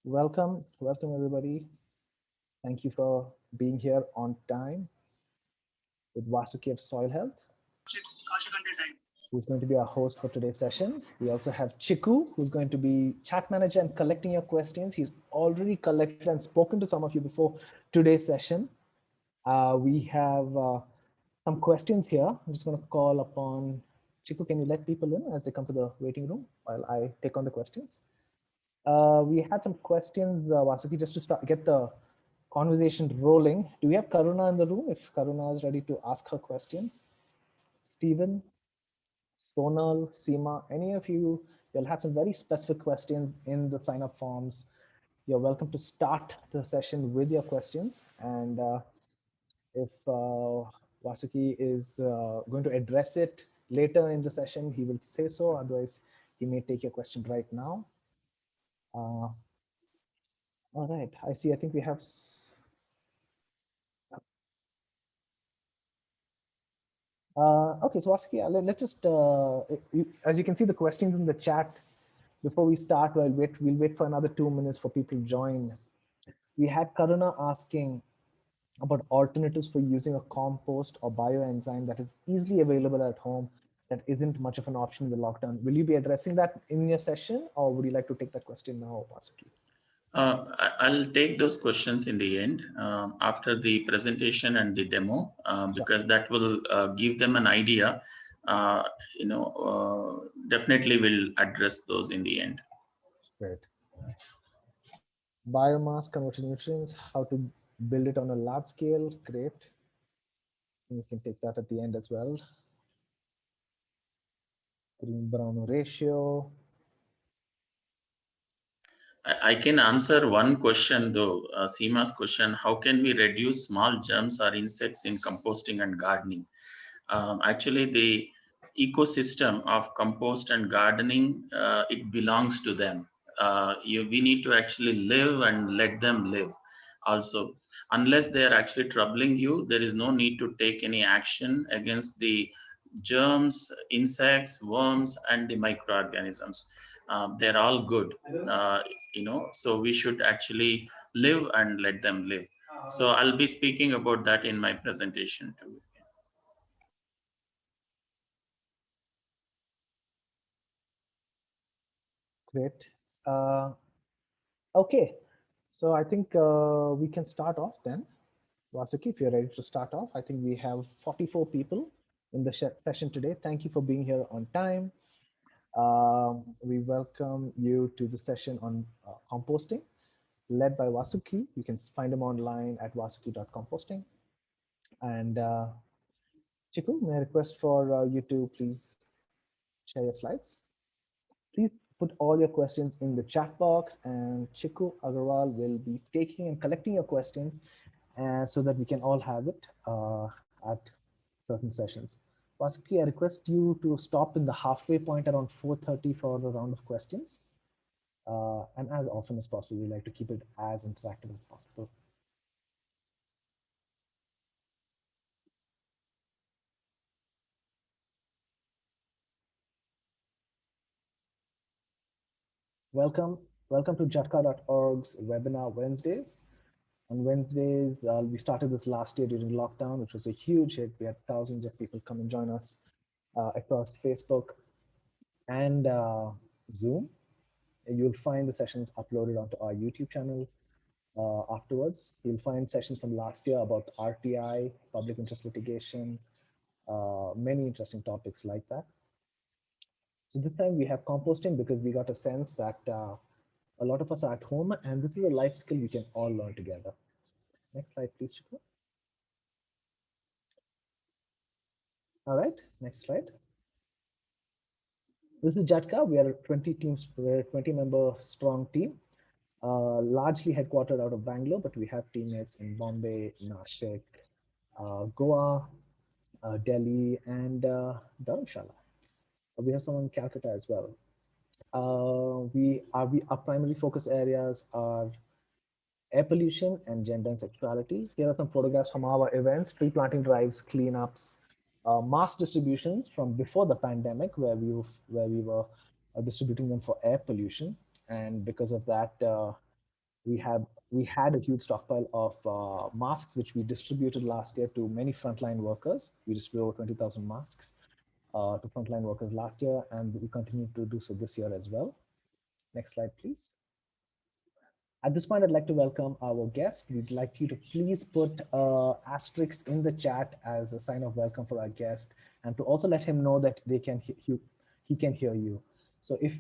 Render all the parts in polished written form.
Welcome everybody. Thank you for being here on time with Vasuki of Soil Health, who's going to be our host for today's session. We also have Chiku, who's going to be chat manager and collecting your questions. He's already collected and spoken to some of you before today's session. We have some questions here. I'm just going to call upon Chiku. Can you let people in as they come to the waiting room while I take on the questions? We had some questions, Vasuki, just to start get the conversation rolling. Do we have Karuna in the room? If Karuna is ready to ask her question, Stephen, Sonal, Seema, any of you, you'll have some very specific questions in the sign up forms. You're welcome to start the session with your questions. And if Vasuki is going to address it later in the session, he will say so. Otherwise, he may take your question right now. Uh, all right, I see. I think we have okay, so Vasuki, let's just, as you can see the questions in the chat, before we start, we'll wait for another 2 minutes for people to join. We had Karuna asking about alternatives for using a compost or bioenzyme that is easily available at home, that isn't much of an option in the lockdown. Will you be addressing that in your session, or would you like to take that question now, Vasuki? I'll take those questions in the end after the presentation and the demo because that will give them an idea. Uh, Definitely will address those in the end. Great. Biomass converted nutrients, how to build it on a large scale. Great. You can take that at the end as well. Green brown ratio. I can answer one question though, Seema's question, how can we reduce small germs or insects in composting and gardening? Actually, the ecosystem of compost and gardening, it belongs to them. We need to actually live and let them live. Also, unless they are actually troubling you, there is no need to take any action against the germs, insects, worms, and the microorganisms. They're all good, so we should actually live and let them live. So I'll be speaking about that in my presentation too. Great. Uh, okay, so I think we can start off then. Vasuki, if you're ready to start off, I think we have 44 people in the session today. Thank you for being here on time. We welcome you to the session on composting, led by Vasuki. You can find him online at vasuki.composting. And Chiku, may I request for you to please share your slides? Please put all your questions in the chat box, and Chiku Agarwal will be taking and collecting your questions so that we can all have it at certain sessions. Vasuki, I request you to stop in the halfway point around 4:30 for the round of questions. And as often as possible, we like to keep it as interactive as possible. Welcome, welcome to Jatka.org's webinar Wednesdays. On Wednesdays, we started this last year during lockdown, which was a huge hit. We had thousands of people come and join us across Facebook and Zoom. You'll find the sessions uploaded onto our YouTube channel afterwards. You'll find sessions from last year about RTI, public interest litigation, many interesting topics like that. So this time we have composting because we got a sense that a lot of us are at home and this is a life skill we can all learn together. Next slide, please, Chiku. All right, next slide. This is Jatka. We are a 20 teams, we're a 20-member strong team, largely headquartered out of Bangalore, but we have teammates in Bombay, Nashik, Goa, Delhi, and Dharamshala. We have some in Calcutta as well. Our primary focus areas are air pollution and gender and sexuality. Here are some photographs from our events: tree planting drives, cleanups, mass distributions from before the pandemic, where we were distributing them for air pollution, and because of that, We had a huge stockpile of masks, which we distributed last year to many frontline workers. We distributed over 20,000 masks to frontline workers last year, and we continue to do so this year as well. Next slide, please. At this point, I'd like to welcome our guest. We'd like you to please put asterisks in the chat as a sign of welcome for our guest, and to also let him know that he can hear you. So if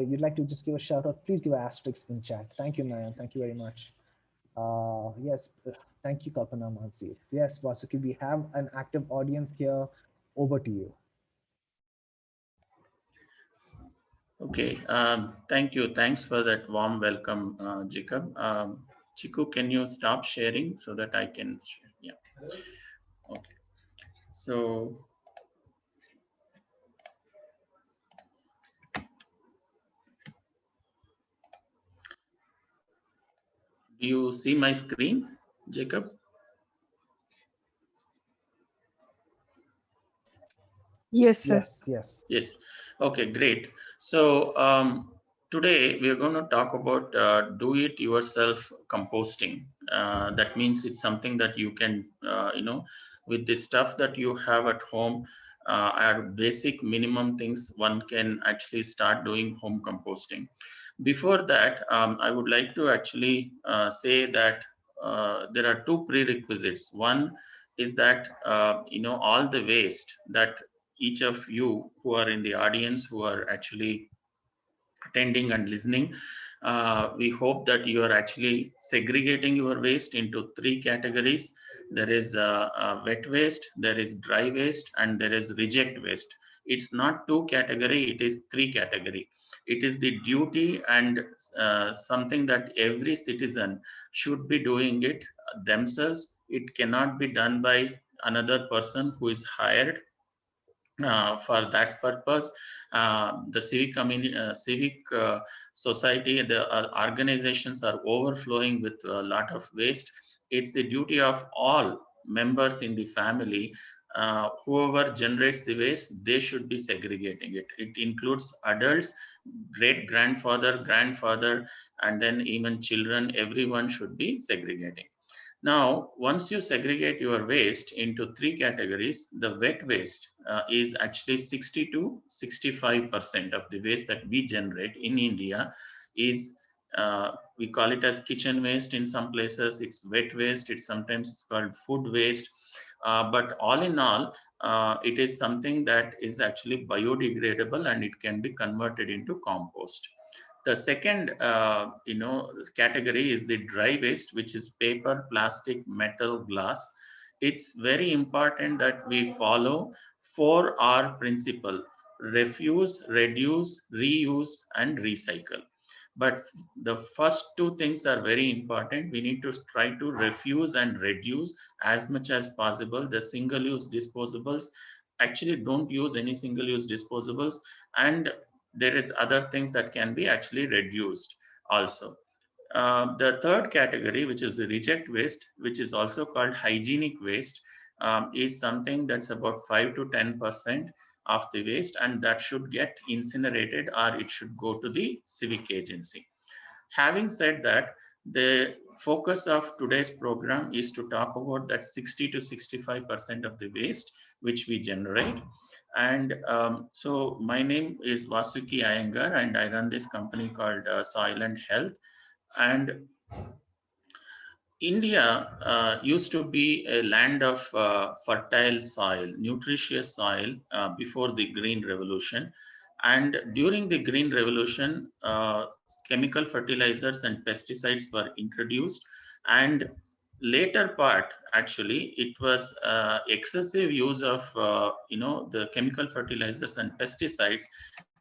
you'd like to just give a shout out, please give an asterisk in chat. Thank you, Nayan. Thank you very much. Yes, thank you, Kalpana Mansi. Yes, Vasuki, we have an active audience here. Over to you. Okay, thank you. Thanks for that warm welcome, Jacob. Chiku, can you stop sharing so that I can share? Yeah. Okay. So, do you see my screen, Jacob? Yes, sir. Yes, yes. Yes. Okay, great. So today we are going to talk about do-it-yourself composting. That means it's something that you can, with the stuff that you have at home, are basic minimum things one can actually start doing home composting. Before that, I would like to actually say that there are two prerequisites. One is that all the waste that each of you who are in the audience, who are actually attending and listening, we hope that you are actually segregating your waste into three categories. There is wet waste, there is dry waste, and there is reject waste. It's not two category, it is three category. It is the duty and something that every citizen should be doing it themselves. It cannot be done by another person who is hired for that purpose. The civic community, civic society, the organizations are overflowing with a lot of waste. It's the duty of all members in the family. Whoever generates the waste, they should be segregating it. It includes adults, great grandfather, grandfather, and then even children. Everyone should be segregating. Now, once you segregate your waste into three categories, the wet waste is actually 60 to 65% of the waste that we generate in India is, we call it as kitchen waste in some places, it's wet waste, it's called food waste. But all in all, it is something that is actually biodegradable and it can be converted into compost. The second, category is the dry waste, which is paper, plastic, metal, glass. It's very important that we follow 4R principle: refuse, reduce, reuse, and recycle. But the first two things are very important. We need to try to refuse and reduce as much as possible the single-use disposables. Actually, don't use any single-use disposables, and there is other things that can be actually reduced also. The third category, which is the reject waste, which is also called hygienic waste, is something that's about 5 to 10% of the waste, and that should get incinerated or it should go to the civic agency. Having said that, the focus of today's program is to talk about that 60 to 65% of the waste which we generate. And so my name is Vasuki Iyengar, and I run this company called Soil and Health. And India used to be a land of fertile soil, nutritious soil before the Green Revolution. And during the Green Revolution, chemical fertilizers and pesticides were introduced. And later part, actually, it was excessive use of the chemical fertilizers and pesticides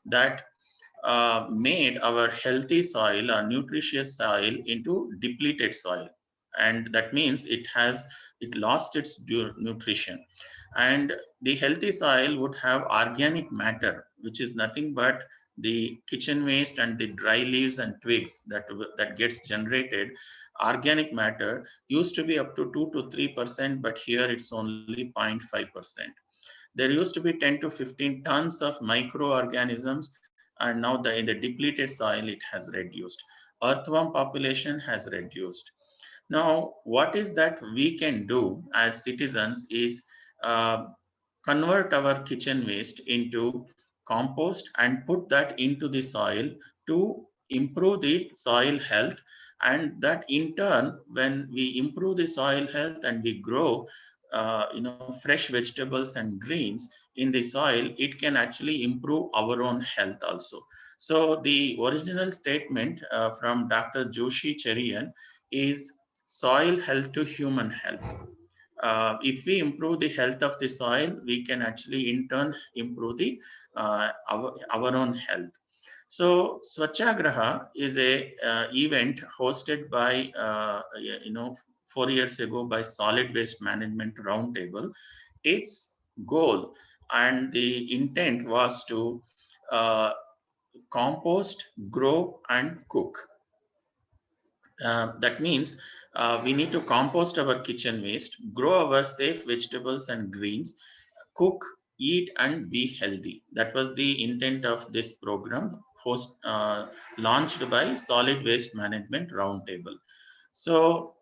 that made our healthy soil or nutritious soil into depleted soil, and that means it lost its nutrition. And the healthy soil would have organic matter, which is nothing but the kitchen waste and the dry leaves and twigs that gets generated. Organic matter used to be up to 2 to 3%, but here it's only 0.5%. There used to be 10 to 15 tons of microorganisms, and now in the depleted soil it has reduced. earthworm population has reduced. Now, what is that we can do as citizens is convert our kitchen waste into compost and put that into the soil to improve the soil health. And that in turn, when we improve the soil health and we grow fresh vegetables and greens in the soil, it can actually improve our own health also. So the original statement from Dr. Joshi Cherian is soil health to human health. If we improve the health of the soil, we can actually in turn improve the our own health. So Swachhagraha is a event hosted by 4 years ago by Solid Waste Management Roundtable. Its goal and the intent was to uh, compost, grow, and cook. That means we need to compost our kitchen waste, grow our safe vegetables and greens, cook, eat, and be healthy. That was the intent of this program, launched by Solid Waste Management Roundtable. So,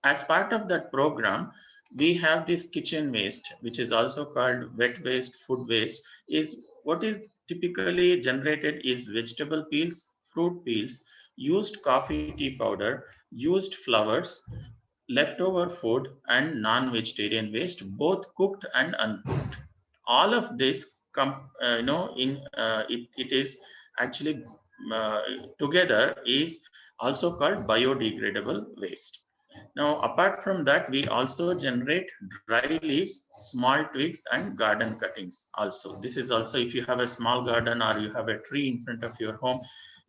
as part of that program, we have this kitchen waste, which is also called wet waste, food waste. Is what is typically generated is vegetable peels, fruit peels, used coffee tea powder, used flowers, leftover food, and non-vegetarian waste, both cooked and uncooked. All of this it is actually together is also called biodegradable waste. Now, apart from that, we also generate dry leaves, small twigs, and garden cuttings also. This is also, if you have a small garden or you have a tree in front of your home,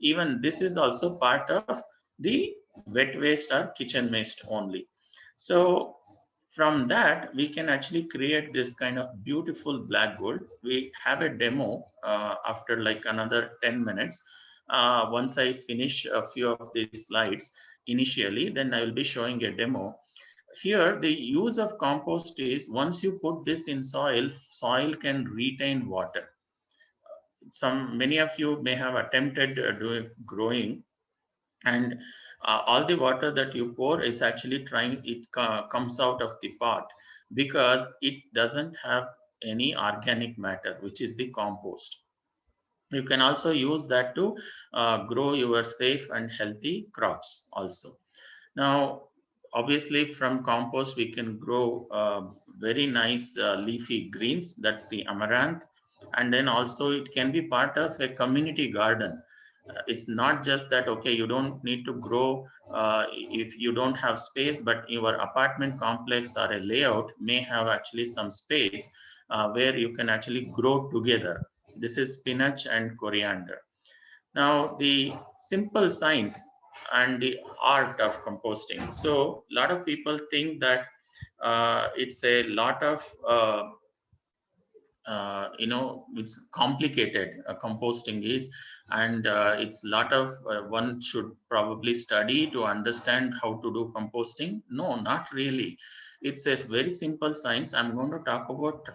even this is also part of the wet waste or kitchen waste only. So from that, we can actually create this kind of beautiful black gold. We have a demo after like another 10 minutes. Once I finish a few of these slides initially, then I will be showing a demo. Here, the use of compost is once you put this in soil, soil can retain water. Many of you may have attempted doing growing, and all the water that you pour is actually trying, it comes out of the pot because it doesn't have any organic matter, which is the compost. You can also use that to grow your safe and healthy crops also. Now, obviously from compost, we can grow very nice leafy greens. That's the amaranth. And then also it can be part of a community garden. It's not just that, okay, you don't need to grow if you don't have space, but your apartment complex or a layout may have actually some space where you can actually grow together. This is spinach and coriander. Now, the simple science and the art of composting. So, a lot of people think that it's a lot of it's complicated. Composting is, and it's a lot of one should probably study to understand how to do composting. No, not really. It's a very simple science. I'm going to talk about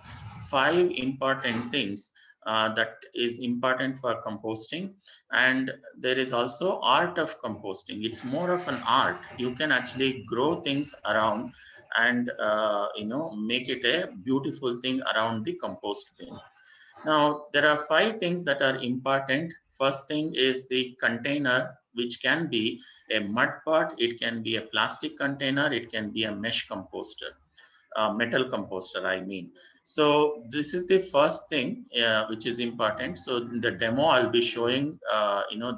5 important things that is important for composting. And there is also art of composting. It's more of an art. You can actually grow things around and make it a beautiful thing around the compost bin. Now, there are 5 things that are important. First thing is the container, which can be a mud pot, it can be a plastic container, it can be a mesh composter, metal composter, I mean. So this is the first thing which is important. So in the demo, I'll be showing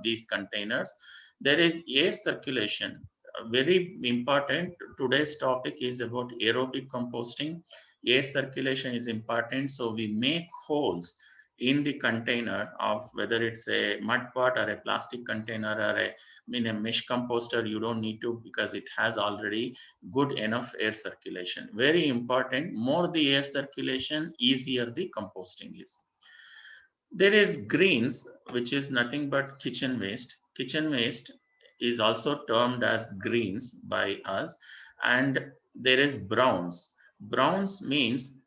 these containers. There is air circulation. Very important. Today's topic is about aerobic composting. Air circulation is important. So we make holes in the container of whether it's a mud pot or a plastic container or in a mesh composter. You don't need to, because it has already good enough air circulation. Very important. More the air circulation, easier the composting is. There is greens, which is nothing but kitchen waste. Kitchen waste is also termed as greens by us. And there is browns. Browns means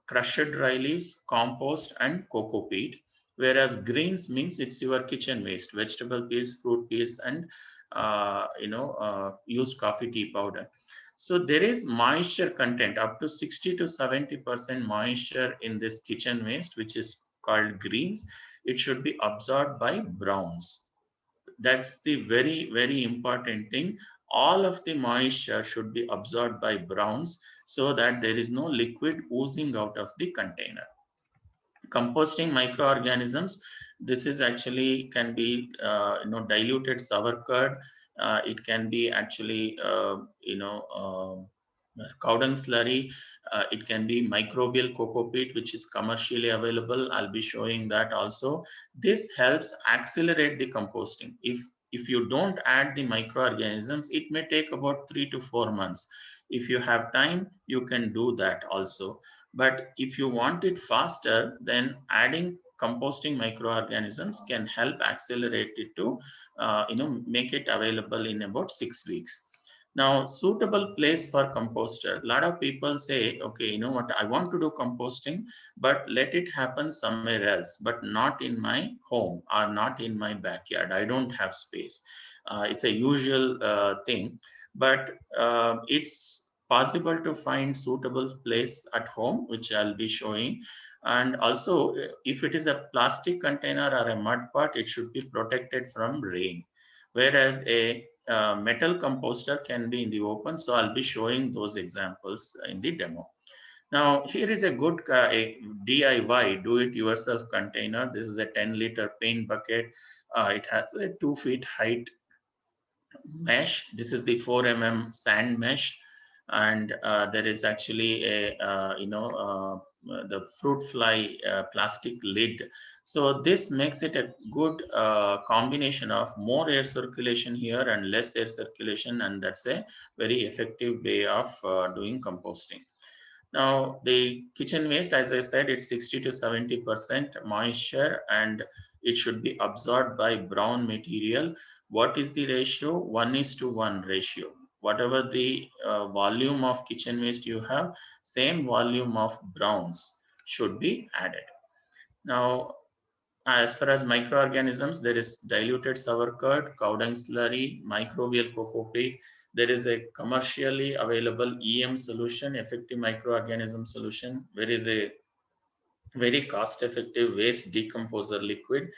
crushed dry leaves, compost, and cocoa peat. Whereas greens means it's your kitchen waste, vegetable peels, fruit peels, and used coffee tea powder. So there is moisture content up to 60 to 70% moisture in this kitchen waste, which is called greens. It should be absorbed by browns. That's the very, very important thing. All of the moisture should be absorbed by browns so that there is no liquid oozing out of the container. Composting microorganisms, this is actually can be diluted sour curd. It can be actually cow dung slurry. It can be microbial coco peat, which is commercially available. I'll be showing that also. This helps accelerate the composting. If you don't add the microorganisms, it may take about 3 to 4 months. If you have time, you can do that also. But if you want it faster, then adding composting microorganisms can help accelerate it to, make it available in about 6 weeks. Now, suitable place for composter. A lot of people say, okay, you know what, I want to do composting, but let it happen somewhere else, but not in my home or not in my backyard. I don't have space. It's a usual thing, but it's possible to find suitable place at home, which I'll be showing. And also, if it is a plastic container or a mud pot, it should be protected from rain. Whereas a metal composter can be in the open. So I'll be showing those examples in the demo. Now, here is a good a DIY, do-it-yourself container. This is a 10-liter paint bucket. It has a 2 feet height mesh. This is the 4 mm sand mesh, and there is actually a the fruit fly plastic lid. So this makes it a good combination of more air circulation here and less air circulation, and that's a very effective way of doing composting. Now, the kitchen waste, as I said, it's 60 to 70% moisture and it should be absorbed by brown material. What is the ratio? 1:1 ratio. Whatever the volume of kitchen waste you have, same volume of browns should be added. Now, as far as microorganisms, there is diluted sour curd, cow dung slurry, microbial coco peat. There is a commercially available EM solution, effective microorganism solution. There is a very cost-effective waste decomposer liquid.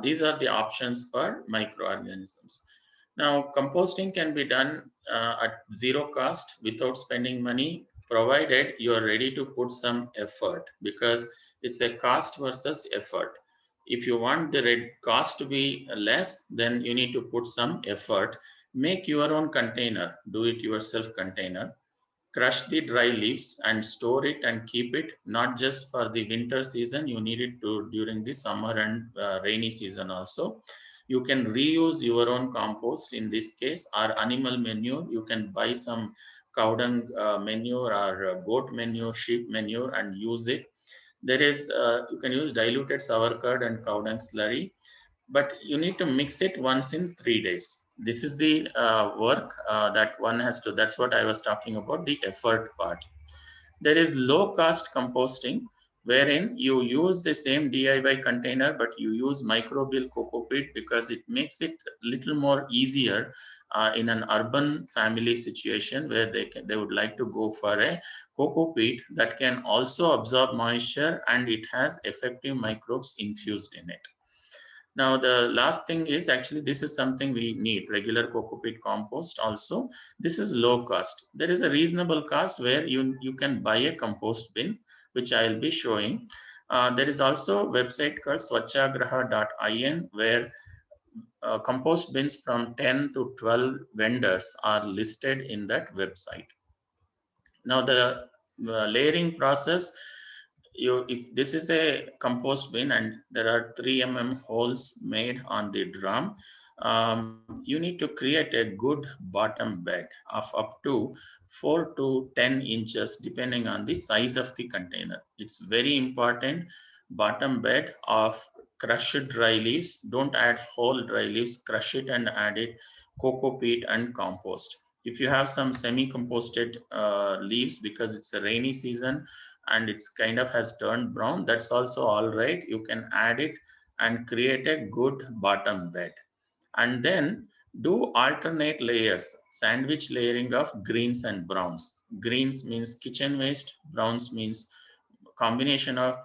These are the options for microorganisms. Now, composting can be done at zero cost without spending money, provided you are ready to put some effort, because it's a cost versus effort. If you want the cost to be less, then you need to put some effort. Make your own container, do it yourself container. Crush the dry leaves and store it and keep it, not just for the winter season, you need it to during the summer and rainy season also. You can reuse your own compost in this case, or animal manure. You can buy some cow dung manure or goat manure, sheep manure, and use it. There is you can use diluted sour curd and cow dung slurry, but you need to mix it once in 3 days. This is the work that one has to, that's what I was talking about, the effort part. There is low cost composting, wherein you use the same DIY container, but you use microbial coco peat because it makes it a little more easier in an urban family situation where they would like to go for a coco peat that can also absorb moisture and it has effective microbes infused in it. Now, the last thing is actually this is something we need, regular coco peat compost also. This is low cost. There is a reasonable cost where you can buy a compost bin, which I'll be showing. There is also a website called swachhagraha.in where compost bins from 10 to 12 vendors are listed in that website. Now, the layering process, if this is a compost bin and there are 3 mm holes made on the drum, you need to create a good bottom bed of up to 4 to 10 inches depending on the size of the container. It's very important. Bottom bed of crushed dry leaves. Don't add whole dry leaves, crush it and add it coco peat and compost. If you have some semi-composted leaves because it's a rainy season, and it's kind of has turned brown, that's also all right. You can add it and create a good bottom bed. And then do alternate layers, sandwich layering of greens and browns. Greens means kitchen waste, browns means combination of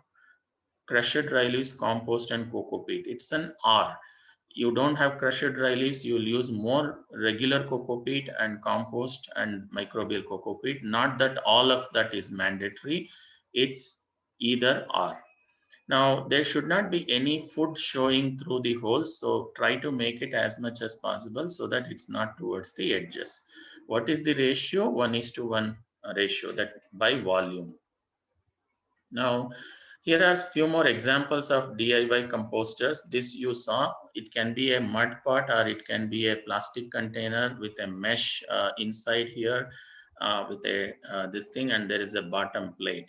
crushed dry leaves, compost, and coco peat. It's an R. You don't have crushed dry leaves, you'll use more regular coco peat and compost and microbial coco peat. Not that all of that is mandatory. It's either or. Now, there should not be any food showing through the holes, so try to make it as much as possible so that it's not towards the edges. What is the ratio? 1:1 ratio, that by volume. Now, here are a few more examples of DIY composters. This you saw, it can be a mud pot or it can be a plastic container with a mesh inside here with a this thing, and there is a bottom plate.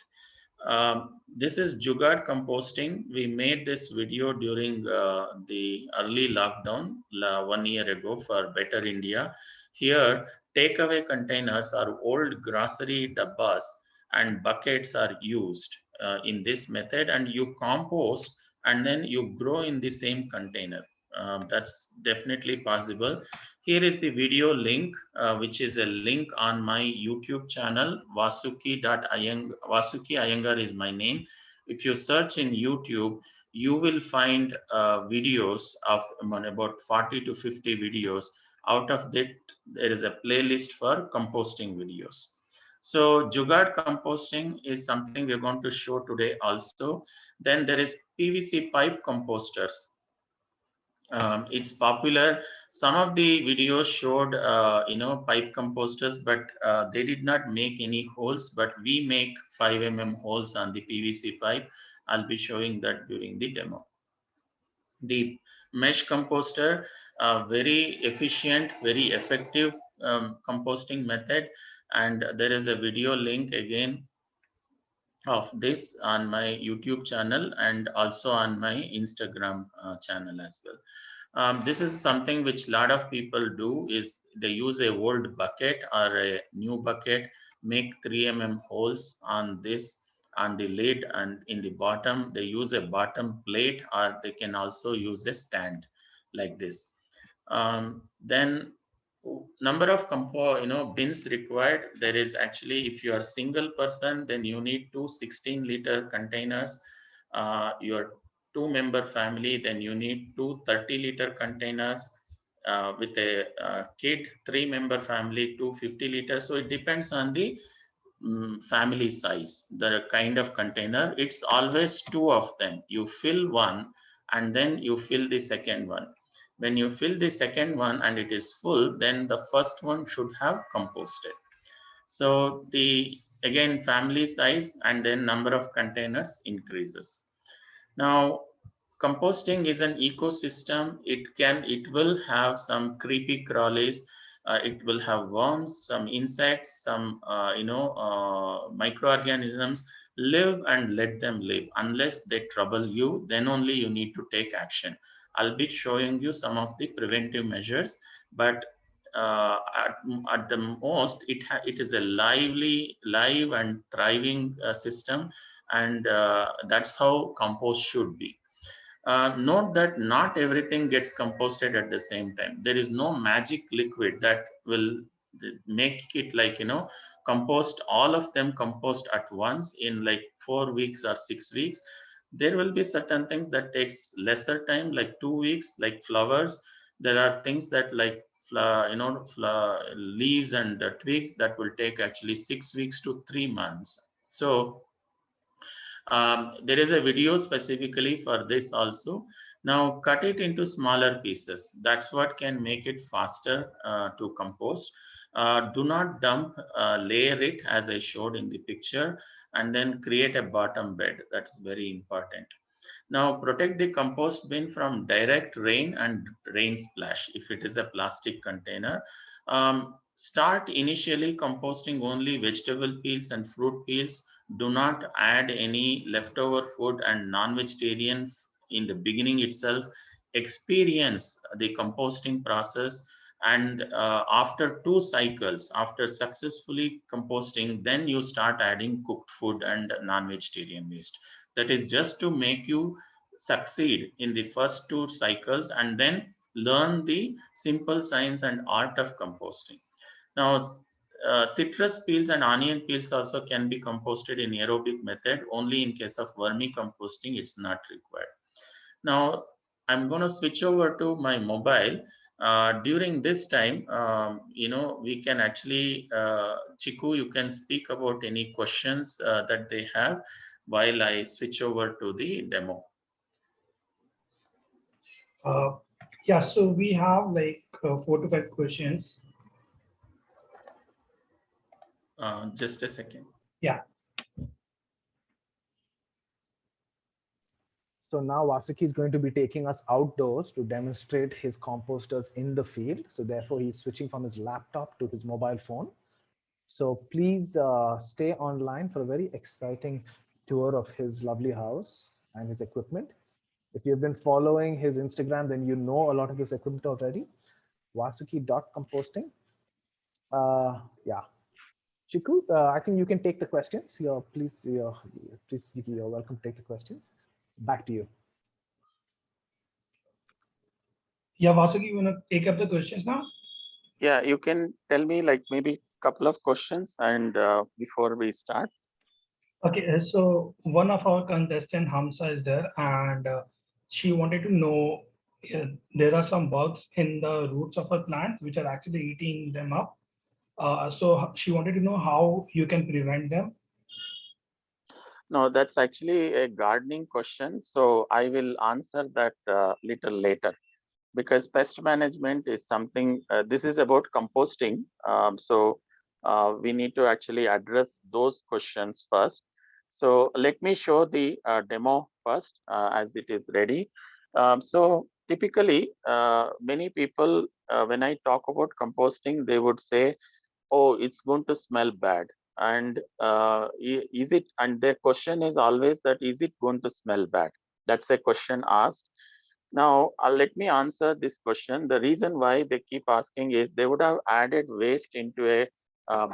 This is Jugaad composting. We made this video during the early lockdown 1 year ago for Better India. Here, takeaway containers or old grocery dabbas and buckets are used in this method, and you compost and then you grow in the same container. That's definitely possible. Here is the video link, which is a link on my YouTube channel, Vasuki Iyengar is my name. If you search in YouTube, you will find videos of about 40 to 50 videos. Out of that, there is a playlist for composting videos. So Jugaad composting is something we're going to show today also. Then there is PVC pipe composters. It's popular. Some of the videos showed, pipe composters, but they did not make any holes. But we make 5 mm holes on the PVC pipe. I'll be showing that during the demo. The mesh composter, very efficient, very effective composting method. And there is a video link again of this on my YouTube channel and also on my Instagram channel as well. This is something which a lot of people do is they use a old bucket or a new bucket, make 3 mm holes on this, on the lid, and in the bottom they use a bottom plate, or they can also use a stand like this. Then number of bins required, there is actually, if you are single person, then you need 2 16-liter containers. Your 2-member family, then you need 2 30-liter containers. With a kid, 3-member family, 2 50-liter. So it depends on the family size, the kind of container. It's always 2 of them. You fill one and then you fill the second one. When you fill the second one and it is full, then the first one should have composted. So the, again, family size and then number of containers increases. Now, composting is an ecosystem. It will have some creepy crawlies. It will have worms, some insects, some microorganisms. Live and let them live. Unless they trouble you, then only you need to take action. I'll be showing you some of the preventive measures, but at the most, it is a live and thriving system, and that's how compost should be. Note that not everything gets composted at the same time. There is no magic liquid that will make it like, compost, all of them compost at once in like 4 weeks or 6 weeks. There will be certain things that takes lesser time, like 2 weeks, like flowers. There are things that like leaves and twigs that will take actually 6 weeks to 3 months. So there is a video specifically for this also. Now cut it into smaller pieces. That's what can make it faster to compost. Do not dump, layer it as I showed in the picture, and then create a bottom bed. That's very important. Now protect the compost bin from direct rain and rain splash if it is a plastic container. Start initially composting only vegetable peels and fruit peels. Do not add any leftover food and non-vegetarian in the beginning itself. Experience the composting process And after 2 cycles, after successfully composting, then you start adding cooked food and non-vegetarian waste. That is just to make you succeed in the first 2 cycles and then learn the simple science and art of composting. Now, citrus peels and onion peels also can be composted in aerobic method. Only in case of vermicomposting, it's not required. Now, I'm going to switch over to my mobile. During this time, we can actually, Chiku, you can speak about any questions that they have while I switch over to the demo. Yeah, so we have like 4 to 5 questions. Just a second. Yeah. So now Vasuki is going to be taking us outdoors to demonstrate his composters in the field. So therefore he's switching from his laptop to his mobile phone. So please stay online for a very exciting tour of his lovely house and his equipment. If you've been following his Instagram, then you know a lot of this equipment already. Vasuki.composting. Yeah. Chiku, I think you can take the questions. Please, Vicky, you're welcome to take the questions. Back to you. Yeah, Vasuki, you want to take up the questions now? Yeah, you can tell me like maybe a couple of questions and before we start. Okay, so one of our contestant, Hamza, is there, and she wanted to know there are some bugs in the roots of her plants which are actually eating them up. So she wanted to know how you can prevent them. No, that's actually a gardening question. So I will answer that little later, because pest management is something, this is about composting. So we need to actually address those questions first. So let me show the demo first as it is ready. So typically, many people, when I talk about composting, they would say, oh, it's going to smell bad. And is it, and their question is always that, is it going to smell bad? That's a question asked. Now, let me answer this question. The reason why they keep asking is they would have added waste into a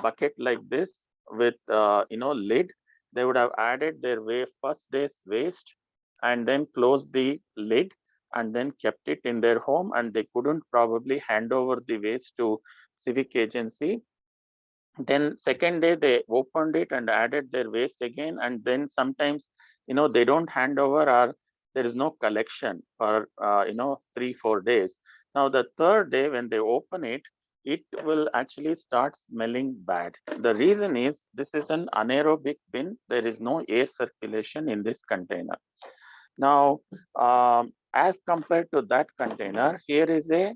bucket like this with, lid. They would have added their first day's waste and then closed the lid and then kept it in their home, and they couldn't probably hand over the waste to civic agency. Then second day they opened it and added their waste again, and then sometimes they don't hand over, or there is no collection for 3-4 days. Now the third day when they open it, it will actually start smelling bad. The reason is this is an anaerobic bin. There is no air circulation in this container. Now as compared to that container, here is a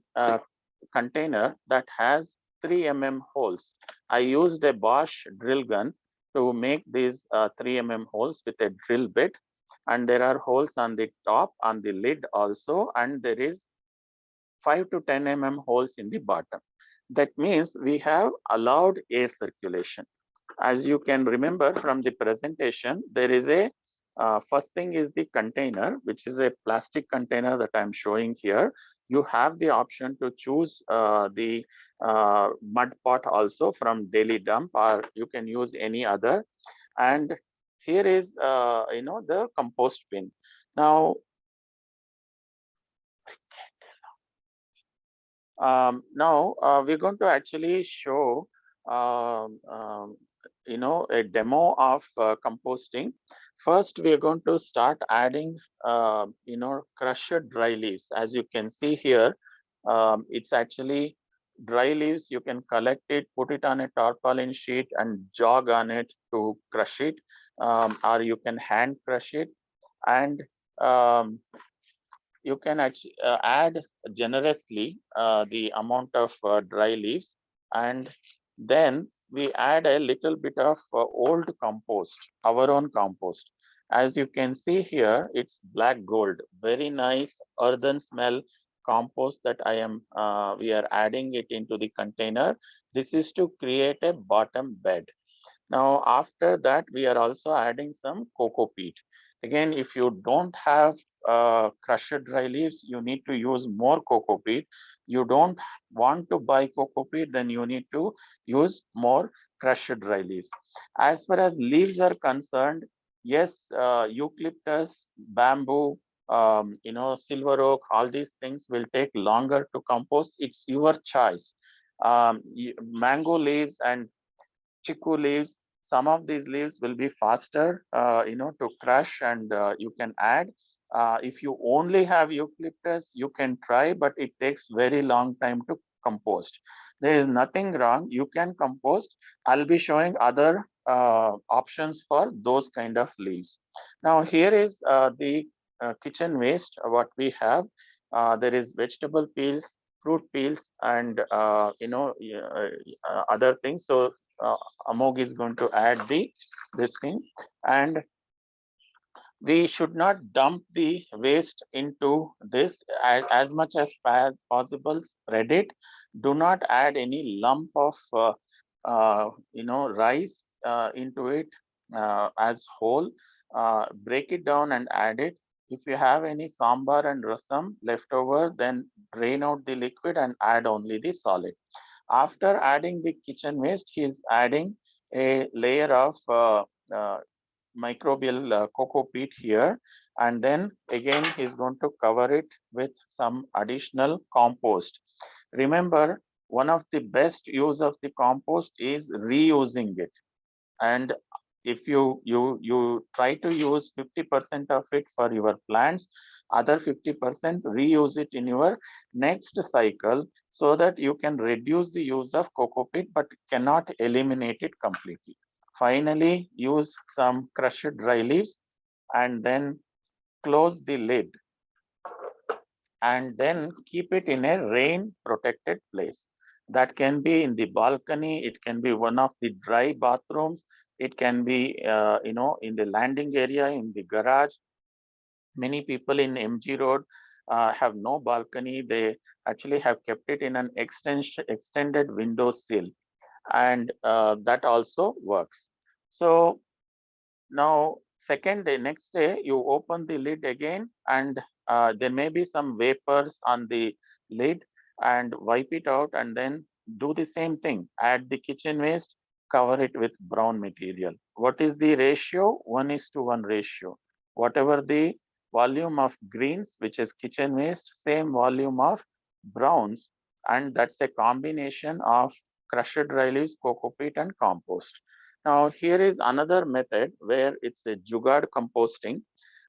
container that has 3 mm holes. I used a Bosch drill gun to make these 3 mm holes with a drill bit, and there are holes on the top, on the lid also, and there is 5 to 10 mm holes in the bottom. That means we have allowed air circulation. As you can remember from the presentation, there is a first thing is the container, which is a plastic container that I'm showing here. You have the option to choose the mud pot also from Daily Dump, or you can use any other. And here is the compost bin. Now we're going to actually show a demo of composting. First, we are going to start adding crushed dry leaves. As you can see here, it's actually dry leaves. You can collect it, put it on a tarpaulin sheet and jog on it to crush it, or you can hand crush it. And you can actually add generously the amount of dry leaves, and then we add a little bit of old compost, our own compost. As you can see here, it's black gold, very nice earthen smell compost that we are adding it into the container. This is to create a bottom bed. Now, after that, we are also adding some coco peat. Again, if you don't have crushed dry leaves, you need to use more coco peat. you don't want to buy coco peat, then you need to use more crushed dry leaves. As far as leaves are concerned, yes, eucalyptus, bamboo, silver oak, all these things will take longer to compost. It's your choice. Mango leaves and chiku leaves, some of these leaves will be faster, to crush, and you can add. If you only have eucalyptus, you can try, but it takes very long time to compost. There is nothing wrong. You can compost. I'll be showing other options for those kind of leaves. Now here is the kitchen waste. What we have, there is vegetable peels, fruit peels, and other things. So Amog is going to add this thing, and we should not dump the waste into this. As much as possible, spread it. Do not add any lump of rice into it as whole. Break it down and add it. If you have any sambar and rasam left over, then drain out the liquid and add only the solid. After adding the kitchen waste, he is adding a layer of microbial coco peat here, and then again he's going to cover it with some additional compost. Remember, one of the best use of the compost is reusing it, and if you try to use 50% of it for your plants, other 50% reuse it in your next cycle, so that you can reduce the use of coco peat but cannot eliminate it completely. Finally, use some crushed dry leaves and then close the lid, and then keep it in a rain protected place. That can be in the balcony, it can be one of the dry bathrooms, it can be in the landing area, in the garage. Many people in MG Road have no balcony. They actually have kept it in an extended window sill, and that also works. So now, next day, you open the lid again, and there may be some vapors on the lid, and wipe it out, and then do the same thing. Add the kitchen waste, cover it with brown material. What is the ratio? 1:1 ratio. Whatever the volume of greens, which is kitchen waste, same volume of browns, and that's a combination of crushed dry leaves, coco peat, and compost. Now, here is another method where it's a jugaad composting,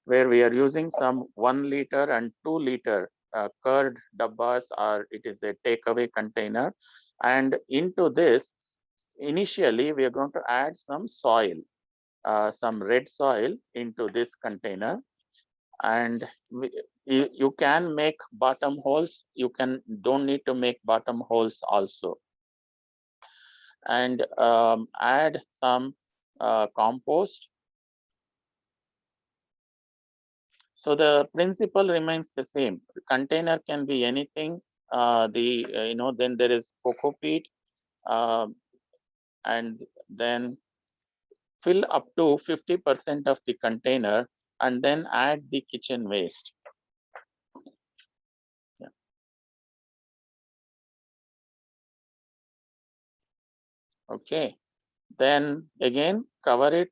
where we are using some 1 liter and 2 liter curd dabbas, or it is a takeaway container. And into this, initially, we are going to add some soil, some red soil into this container. And you can make bottom holes. You don't need to make bottom holes also. And add some compost. So the principle remains the same. The container can be anything. Then there is coco peat, and then fill up to 50% of the container, and then add the kitchen waste. Yeah. Okay. Then again cover it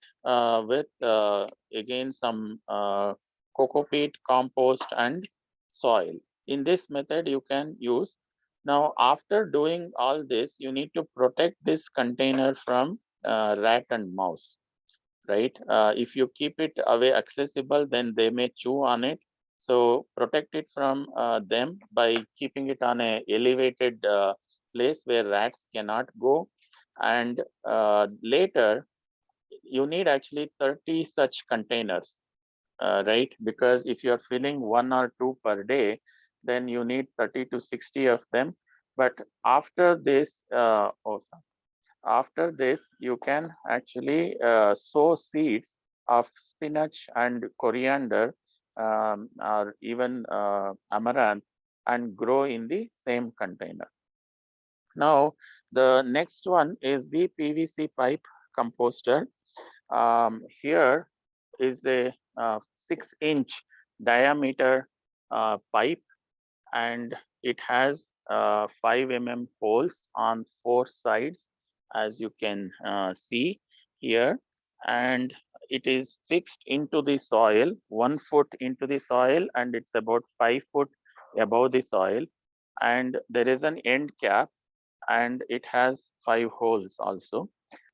with again some coco peat, compost, and soil. In this method you can use. Now after doing all this, you need to protect this container from rat and mouse, right? If you keep it away accessible, then they may chew on it. So protect it from them by keeping it on a elevated place where rats cannot go. And later, you need actually 30 such containers, right? Because if you're filling 1 or 2 per day, then you need 30 to 60 of them. But after this, you can actually sow seeds of spinach and coriander, or even amaranth, and grow in the same container. Now, the next one is the PVC pipe composter. Here is a 6-inch diameter pipe, and it has 5 mm holes on 4 sides, as you can see here, and it is fixed into the soil, 1 foot into the soil, and it's about 5 foot above the soil, and there is an end cap, and it has 5 holes also.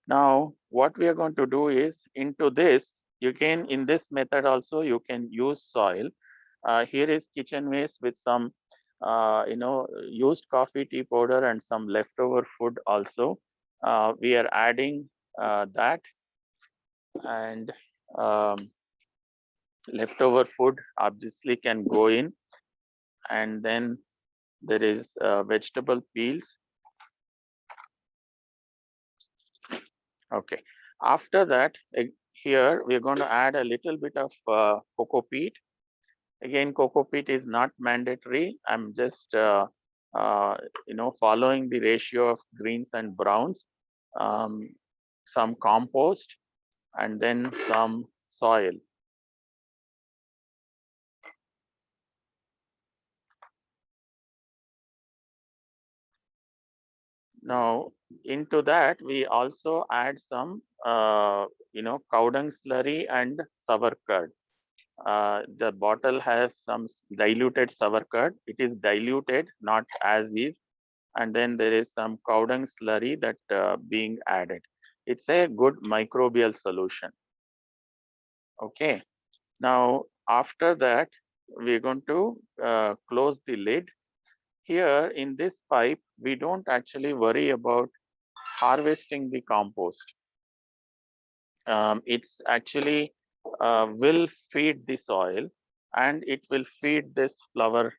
Now, what we are going to do is, into this, you can, in this method also, you can use soil. Here is kitchen waste with some, used coffee tea powder and some leftover food also. We are adding that, and leftover food obviously can go in, and then there is vegetable peels. Okay. After that, here we are going to add a little bit of cocoa peat. Again, cocoa peat is not mandatory. I'm just following the ratio of greens and browns. Some compost, and then some soil. Now, into that, we also add some, cow dung slurry and sour curd. The bottle has some diluted sour curd. It is diluted, not as is. And then there is some cow dung slurry that being added. It's a good microbial solution. Okay. Now, after that, we're going to close the lid. Here in this pipe, we don't actually worry about harvesting the compost. It's actually will feed the soil, and it will feed this flower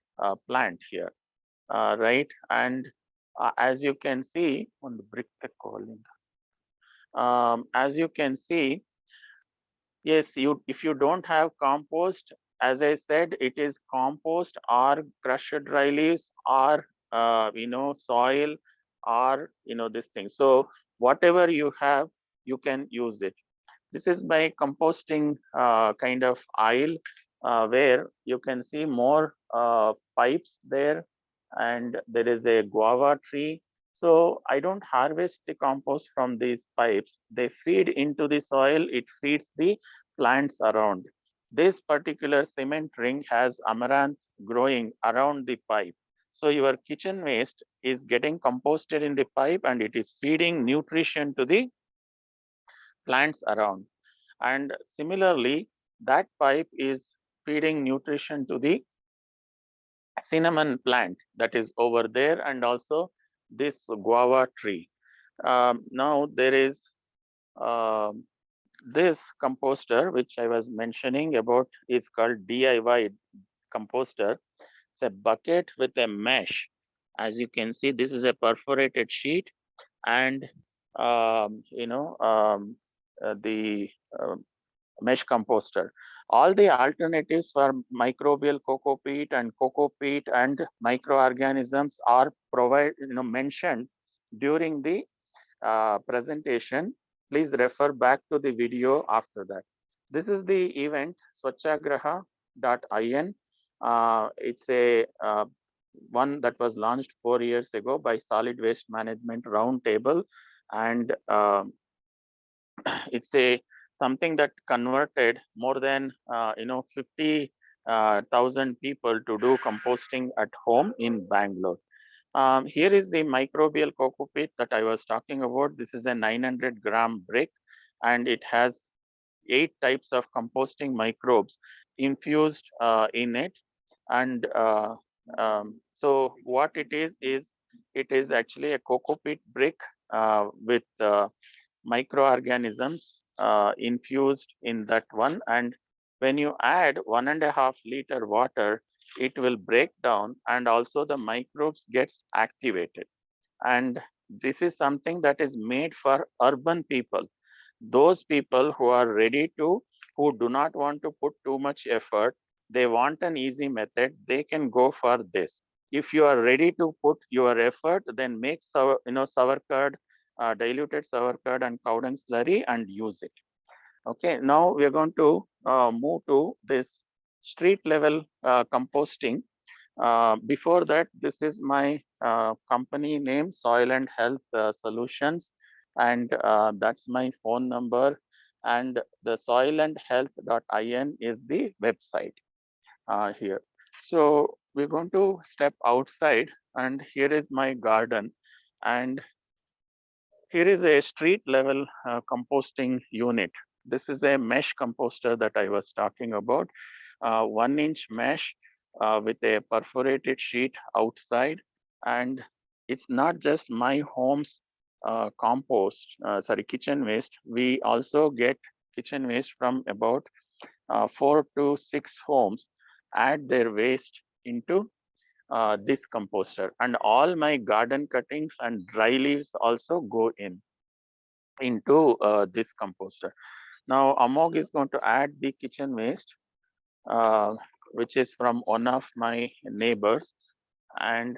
plant here, right? And as you can see on the brick calling, as you can see, yes, if you don't have compost, as I said, it is compost or crushed dry leaves or soil or this thing. So whatever you have, you can use it. This is my composting kind of aisle where you can see more pipes there, and there is a guava tree. So I don't harvest the compost from these pipes. They feed into the soil. It feeds the plants around. This particular cement ring has amaranth growing around the pipe. So your kitchen waste is getting composted in the pipe, and it is feeding nutrition to the plants around. And similarly, that pipe is feeding nutrition to the cinnamon plant that is over there, and also this guava tree. Now there is this composter which I was mentioning about is called DIY composter. It's a bucket with a mesh. As you can see, this is a perforated sheet, and the mesh composter. All the alternatives for microbial cocoa peat and microorganisms are mentioned during the presentation. Please refer back to the video after that. This is the event, swachhagraha.in. It's a one that was launched 4 years ago by Solid Waste Management Roundtable, and it's a something that converted more than 50,000 people to do composting at home in Bangalore. Here is the microbial cocoa peat that I was talking about. This is a 900-gram brick, and it has 8 types of composting microbes infused in it. And so what it is it is actually a cocoa peat brick with microorganisms infused in that one. And when you add 1.5 liter water, it will break down, and also the microbes gets activated. And this is something that is made for urban people. Those people who are ready to, who do not want to put too much effort, they want an easy method, they can go for this. If you are ready to put your effort, then make sour curd, diluted sour curd and cow dung slurry, and use it. Okay, now we are going to move to this street level composting. Before that, this is my company name, Soil and Health Solutions, and that's my phone number. And the soilandhealth.in is the website here. So we're going to step outside, and here is my garden, and here is a street level composting unit. This is a mesh composter that I was talking about, 1-inch mesh with a perforated sheet outside. And it's not just my home's kitchen waste. We also get kitchen waste from about 4 to 6 homes, add their waste into this composter, and all my garden cuttings and dry leaves also go into this composter. Now Amog is going to add the kitchen waste, which is from one of my neighbors, and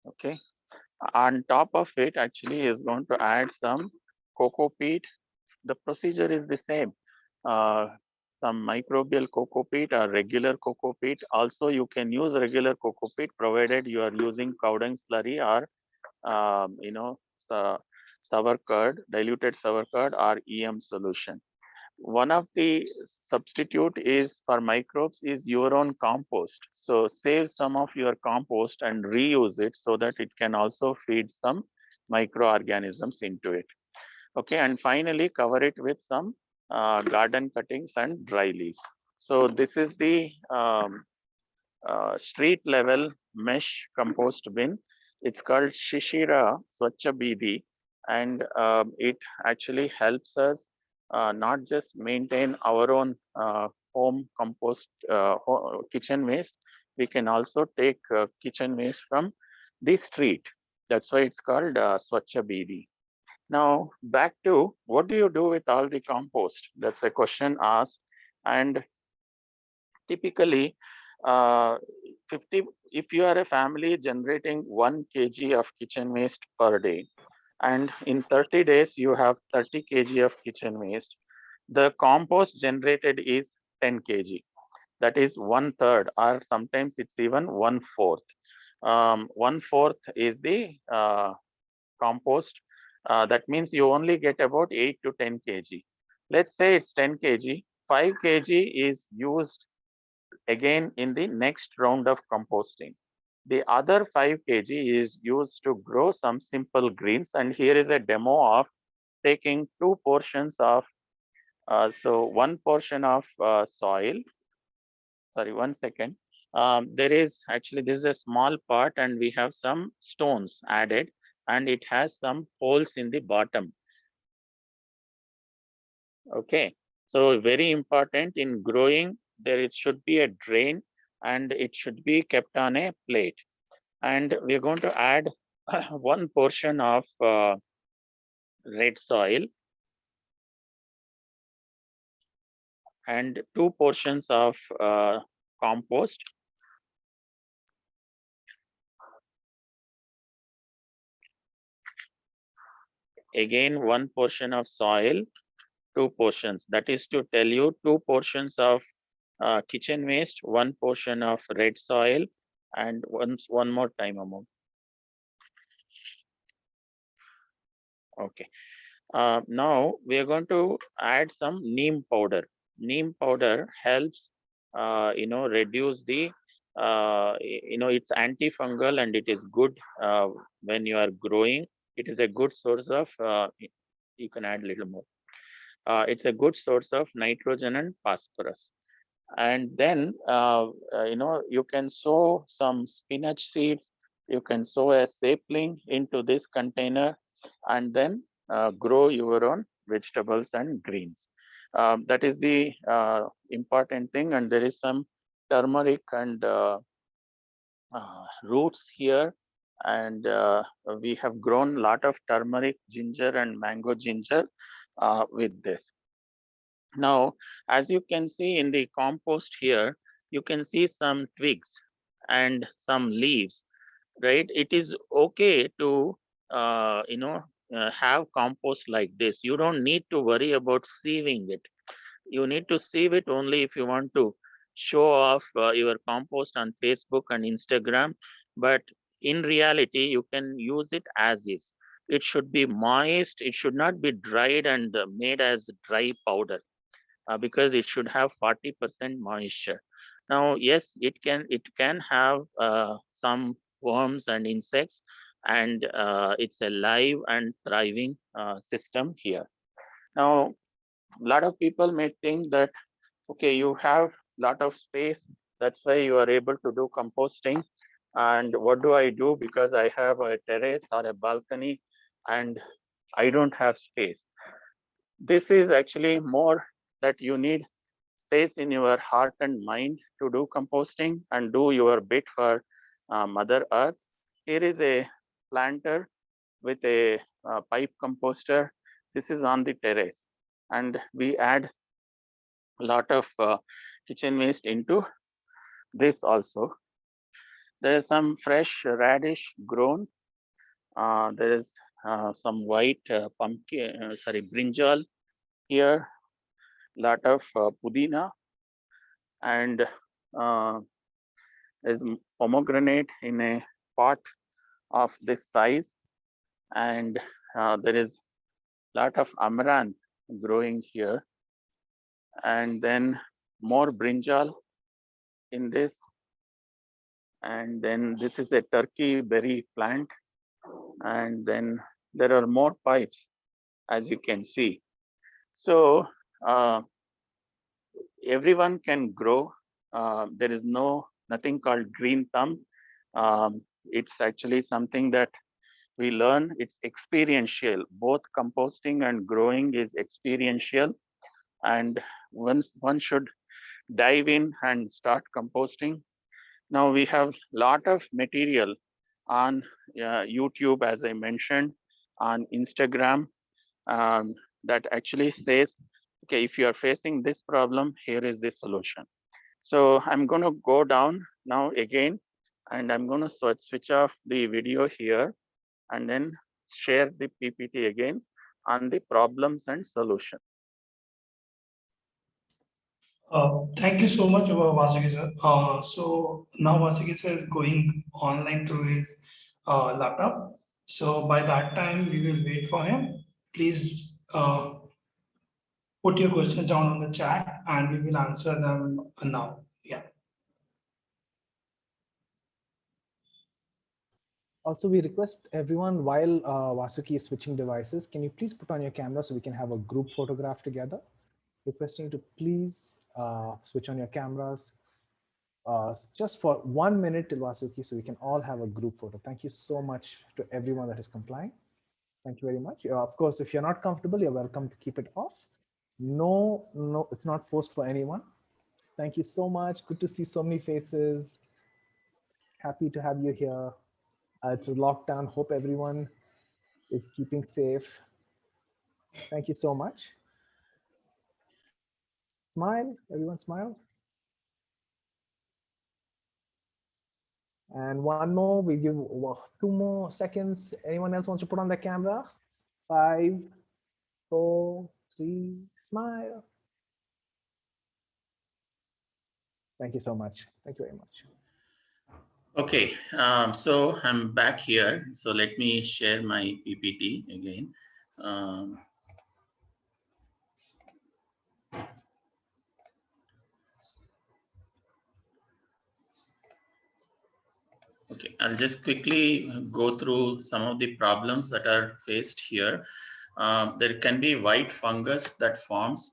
okay, on top of it actually is going to add some coco peat. The procedure is the same. Some microbial coco peat or regular coco peat. Also, you can use regular coco peat provided you are using cow dung slurry or sour curd, diluted sour curd or EM solution. One of the substitute is for microbes is your own compost. So save some of your compost and reuse it so that it can also feed some microorganisms into it. Okay, and finally cover it with some garden cuttings and dry leaves. So this is the street level mesh compost bin. It's called Shishira Swachha Bidi, and it actually helps us not just maintain our own home compost kitchen waste. We can also take kitchen waste from the street. That's why it's called Swachha Bidi. Now back to what do you do with all the compost? That's a question asked, and typically 50, if you are a family generating 1 kg of kitchen waste per day, and in 30 days you have 30 kg of kitchen waste, the compost generated is 10 kg. That is 1/3, or sometimes it's even 1/4. 1/4 is the compost. That means you only get about 8 to 10 kg. Let's say it's 10 kg. 5 kg is used again in the next round of composting. The other 5 kg is used to grow some simple greens, and here is a demo of taking 2 portions of one portion of soil. Sorry, 1 second. There is actually, this is a small pot and we have some stones added, and it has some holes in the bottom. Okay, so very important in growing, there should be a drain and it should be kept on a plate. And we're going to add 1 portion of red soil and 2 portions of compost. Again, 1 portion of soil, 2 portions. That is to tell you 2 portions of kitchen waste, 1 portion of red soil, and one more time amount. Okay. Now we are going to add some neem powder. Neem powder helps, reduce the, it's antifungal and it is good when you are growing. It is a good source of, you can add a little more. It's a good source of nitrogen and phosphorus. And then, you can sow some spinach seeds. You can sow a sapling into this container and then grow your own vegetables and greens. That is the important thing. And there is some turmeric and roots here. And we have grown a lot of turmeric, ginger, and mango ginger with this. Now, as you can see in the compost here, you can see some twigs and some leaves, right? It is okay to, have compost like this. You don't need to worry about sieving it. You need to sieve it only if you want to show off your compost on Facebook and Instagram, but in reality, you can use it as is. It should be moist. It should not be dried and made as dry powder because it should have 40% moisture. Now, yes, it can have some worms and insects, and it's a live and thriving system here. Now, a lot of people may think that, okay, you have a lot of space, that's why you are able to do composting. And what do I do because I have a terrace or a balcony and I don't have space? This is actually more that you need space in your heart and mind to do composting and do your bit for Mother Earth. Here is a planter with a pipe composter. This is on the terrace, and we add a lot of kitchen waste into this also. There is some fresh radish grown. There is some white pumpkin, brinjal here. Lot of pudina, and there's pomegranate in a pot of this size, and there is lot of amaranth growing here, and then more brinjal in this, and then this is a turkey berry plant, and then there are more pipes, as you can see. So everyone can grow. There is nothing called green thumb. It's actually something that we learn. It's experiential. Both composting and growing is experiential, and one should dive in and start composting. Now we have a lot of material on YouTube, as I mentioned, on Instagram, that actually says, okay, if you are facing this problem, here is the solution. So I'm going to go down now again, and I'm going to switch off the video here and then share the PPT again on the problems and solutions. Thank you so much, Vasuki sir. So now Vasuki sir is going online through his laptop. So by that time, we will wait for him. Please put your questions down on the chat and we will answer them now. Yeah. Also, we request everyone, while Vasuki is switching devices, can you please put on your camera so we can have a group photograph together? Requesting you to please switch on your cameras just for 1 minute till Vasuki, so we can all have a group photo. Thank you so much to everyone that is complying. Thank you very much. Of course, if you're not comfortable, you're welcome to keep it off. No, it's not forced for anyone. Thank you so much. Good to see so many faces. Happy to have you here. It's a lockdown. Hope everyone is keeping safe. Thank you so much. Smile, everyone smile. And one more, we give 2 more seconds. Anyone else wants to put on the camera? 5, 4, 3, smile. Thank you so much. Thank you very much. Okay, so I'm back here. So let me share my PPT again. Okay, I'll just quickly go through some of the problems that are faced here. There can be white fungus that forms,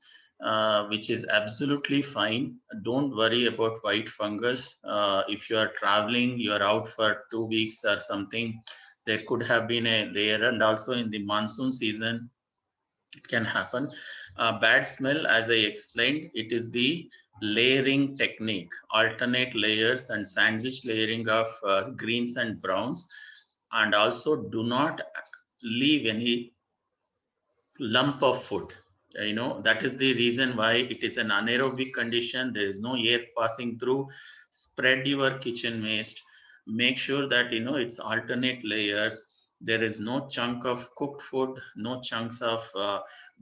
which is absolutely fine. Don't worry about white fungus. If you are traveling, you are out for 2 weeks or something, there could have been a layer, and also in the monsoon season, it can happen. Bad smell, as I explained, it is the layering technique, alternate layers and sandwich layering of greens and browns, and also do not leave any lump of food. That is the reason why it is an anaerobic condition. There is no air passing through. Spread your kitchen waste. Make sure that it's alternate layers. There is no chunk of cooked food, no chunks of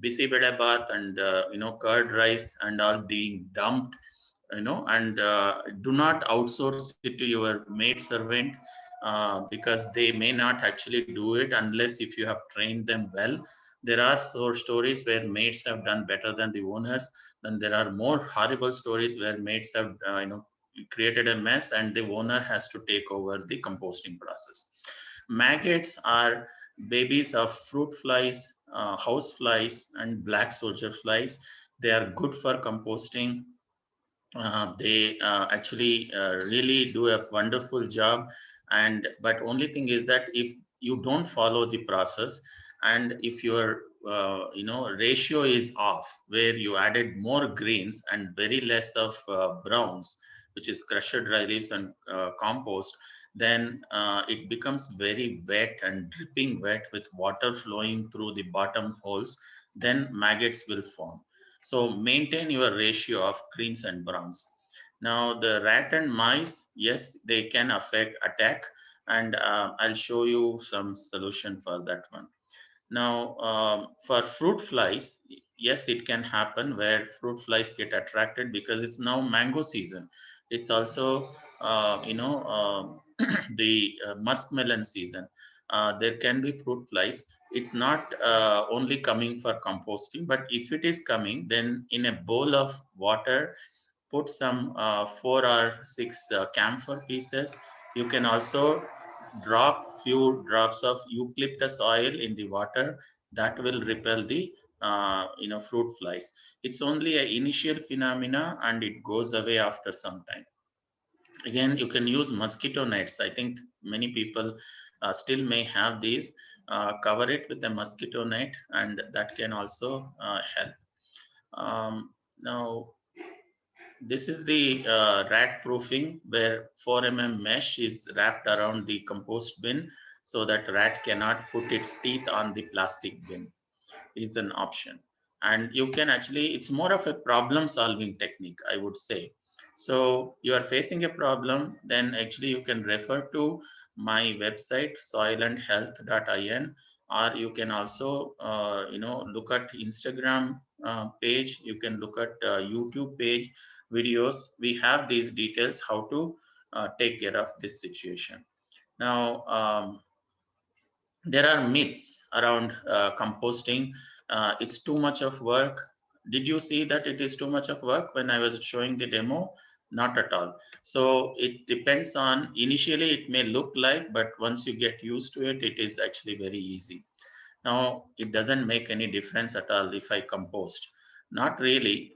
bisi beda bath and curd rice and all being dumped. and do not outsource it to your maid servant, because they may not actually do it unless if you have trained them well. There are stories where maids have done better than the owners. Then there are more horrible stories where maids have created a mess and the owner has to take over the composting process. Maggots are babies of fruit flies, house flies, and black soldier flies. They are good for composting. They actually really do a wonderful job. And but only thing is that if you don't follow the process, and if your ratio is off, where you added more greens and very less of browns, which is crushed dry leaves and compost, then it becomes very wet and dripping wet with water flowing through the bottom holes. Then maggots will form. So maintain your ratio of greens and browns. Now the rat and mice, yes, they can attack, and I'll show you some solution for that one. Now for fruit flies, yes, it can happen where fruit flies get attracted because it's now mango season. It's also the muskmelon season. There can be fruit flies. It's not only coming for composting, but if it is coming, then in a bowl of water, put some 4 or 6 camphor pieces. You can also drop few drops of eucalyptus oil in the water. That will repel the fruit flies. It's only an initial phenomena and it goes away after some time. Again, you can use mosquito nets. I think many people still may have these. Cover it with a mosquito net, and that can also help. Now, this is the rat proofing, where 4 mm mesh is wrapped around the compost bin so that rat cannot put its teeth on the plastic bin. Is an option. And you can actually, it's more of a problem solving technique, I would say. So you are facing a problem, then actually you can refer to my website, soilandhealth.in, or you can also look at Instagram page. You can look at YouTube page videos. We have these details how to take care of this situation. Now there are myths around composting. It's too much of work. Did you see that it is too much of work when I was showing the demo? Not at all. So it depends on, initially it may look like, but once you get used to it, it is actually very easy. Now, it doesn't make any difference at all if I compost. Not really.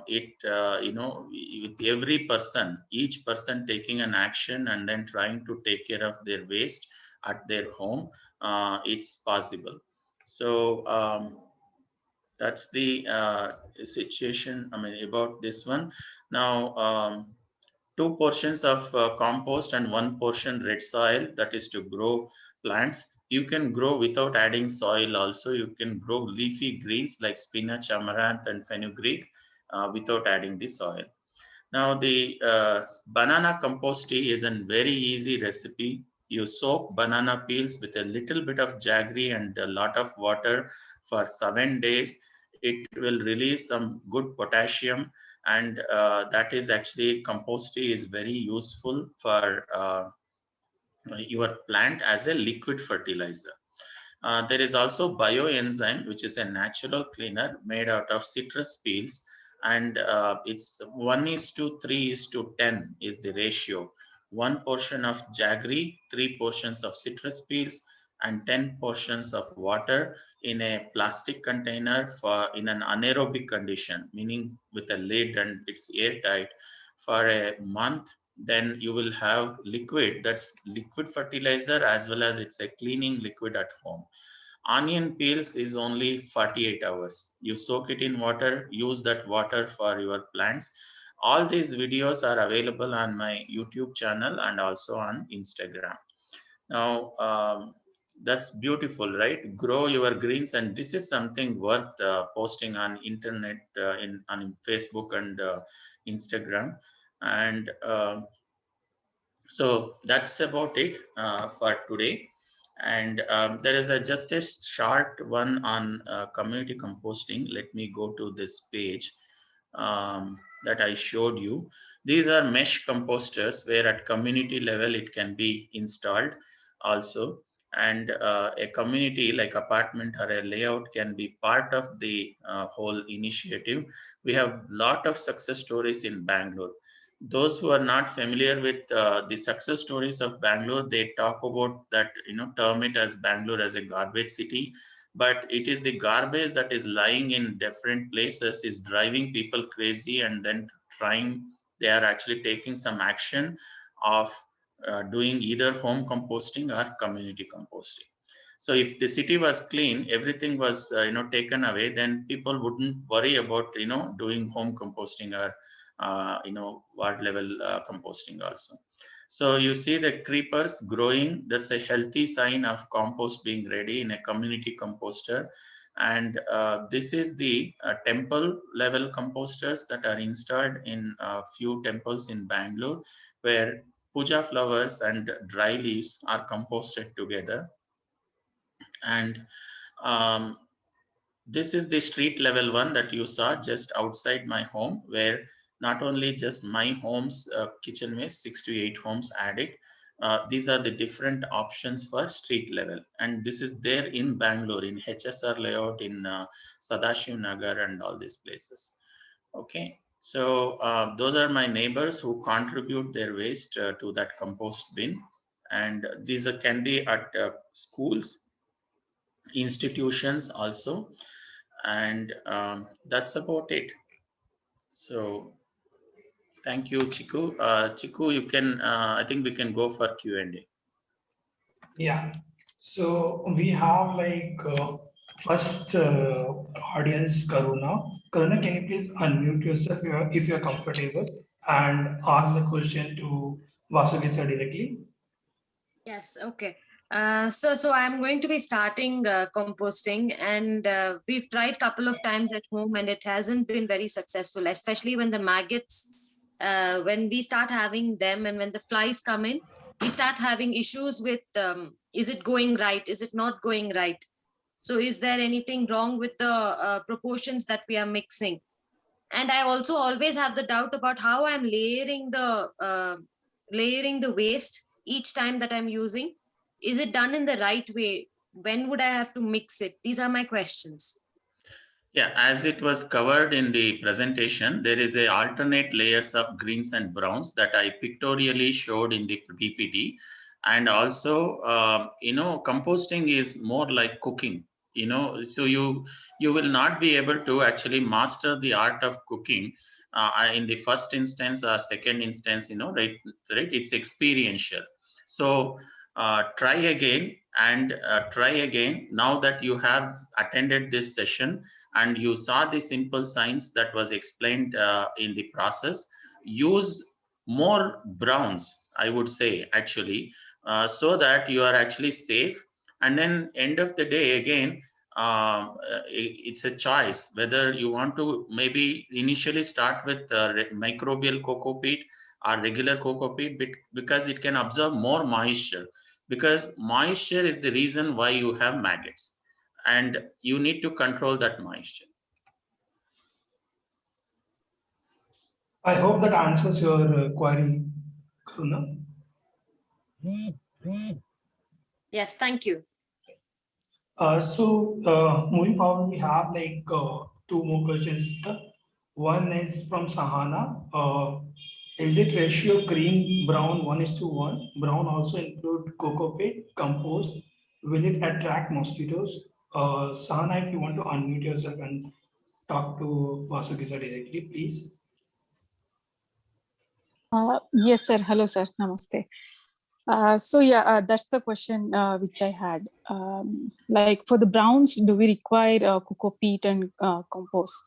With every person, each person taking an action and then trying to take care of their waste at their home, it's possible. So that's the situation, I mean, about this one. Now, 2 portions of compost and 1 portion red soil, that is to grow plants. You can grow without adding soil also. You can grow leafy greens like spinach, amaranth, and fenugreek without adding the soil. Now the banana compost tea is a very easy recipe. You soak banana peels with a little bit of jaggery and a lot of water for 7 days. It will release some good potassium, and that is actually, compost tea is very useful for your plant as a liquid fertilizer. There is also bioenzyme, which is a natural cleaner made out of citrus peels, and it's 1:3:10 is the ratio. 1 portion of jaggery, 3 portions of citrus peels, and 10 portions of water in a plastic container for in an anaerobic condition, meaning with a lid and it's airtight, for a month. Then you will have liquid, that's liquid fertilizer, as well as it's a cleaning liquid at home. Onion peels is only 48 hours. You soak it in water, use that water for your plants. All these videos are available on my YouTube channel and also on Instagram. Now, that's beautiful, right? Grow your greens, and this is something worth posting on internet, on Facebook and Instagram. And so that's about it for today. And there is just a short one on community composting. Let me go to this page. that I showed you. These are mesh composters where at community level it can be installed also. And a community like apartment or a layout can be part of the whole initiative. We have a lot of success stories in Bangalore. Those who are not familiar with the success stories of Bangalore, they talk about that, term it as Bangalore as a garbage city, but it is the garbage that is lying in different places is driving people crazy, and then they are actually taking some action of doing either home composting or community composting. So if the city was clean, everything was taken away, then people wouldn't worry about doing home composting or ward level composting also. So you see the creepers growing, that's a healthy sign of compost being ready in a community composter. And this is the temple level composters that are installed in a few temples in Bangalore, where puja flowers and dry leaves are composted together. And this is the street level one that you saw just outside my home, where not only just my home's kitchen waste, 6 to 8 homes added. These are the different options for street level. And this is there in Bangalore, in HSR layout, in Sadashiv Nagar and all these places. Okay, so those are my neighbors who contribute their waste to that compost bin. And these can be at schools, institutions also. And that's about it. So thank you, Chiku. Chiku, you can, I think we can go for Q&A. Yeah. So we have like first audience, Karuna. Karuna, can you please unmute yourself if you're comfortable and ask the question to Vasudeva sir directly? Yes, okay. So I'm going to be starting composting, and we've tried couple of times at home, and it hasn't been very successful, especially when the maggots, when we start having them, and when the flies come in, we start having issues with, is it going right? Is it not going right? So is there anything wrong with the proportions that we are mixing? And I also always have the doubt about how I'm layering the waste each time that I'm using. Is it done in the right way? When would I have to mix it? These are my questions. Yeah, as it was covered in the presentation, there is a alternate layers of greens and browns that I pictorially showed in the PPT. And also, composting is more like cooking, so you will not be able to actually master the art of cooking in the first instance or second instance, right? It's experiential. So try again and try again. Now that you have attended this session, and you saw the simple signs that was explained in the process, use more browns, I would say, actually, so that you are actually safe. And then end of the day, again, it's a choice whether you want to maybe initially start with microbial coco peat or regular coco peat, because it can absorb more moisture, because moisture is the reason why you have maggots, and you need to control that moisture. I hope that answers your query, Karuna. Yes, thank you. Moving forward, we have like two more questions. One is from Sahana. Is it ratio green brown 1:1? Brown also include coco peat, compost. Will it attract mosquitoes? Sahana, if you want to unmute yourself and talk to Vasugisa directly, please. Yes, sir. Hello, sir. Namaste. That's the question which I had. Like for the browns, do we require coco peat and compost?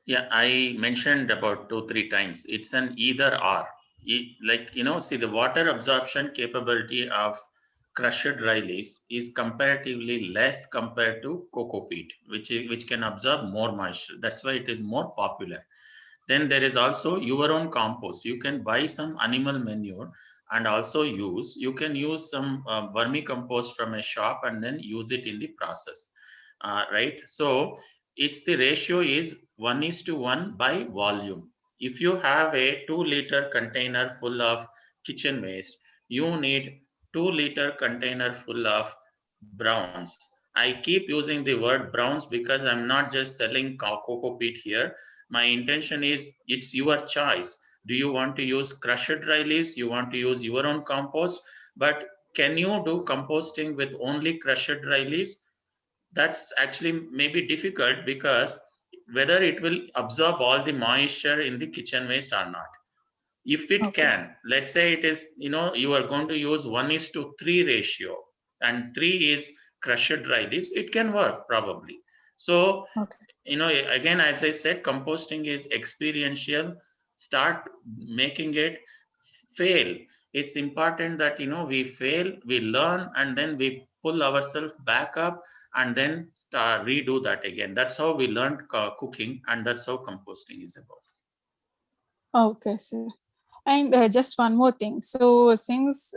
Yeah, I mentioned about 2-3 times. It's an either or. See, the water absorption capability of crushed dry leaves is comparatively less compared to coco peat, which can absorb more moisture. That's why it is more popular. Then there is also your own compost. You can buy some animal manure and also you can use some vermicompost from a shop and then use it in the process, right? So it's the ratio is 1:1 by volume. If you have a 2-liter container full of kitchen waste, you need 2-liter container full of browns. I keep using the word browns because I'm not just selling cocoa peat here. My intention is it's your choice. Do you want to use crushed dry leaves? You want to use your own compost? But can you do composting with only crushed dry leaves? That's actually maybe difficult because whether it will absorb all the moisture in the kitchen waste or not. If it Okay. can, let's say it is, you are going to use 1:3 ratio and 3 is crushed dry leaves, it can work probably. So, Okay. again, as I said, composting is experiential. Start making it, fail. It's important that, we fail, we learn, and then we pull ourselves back up and then redo that again. That's how we learned cooking, and that's how composting is about. Okay, sir. And just one more thing. So since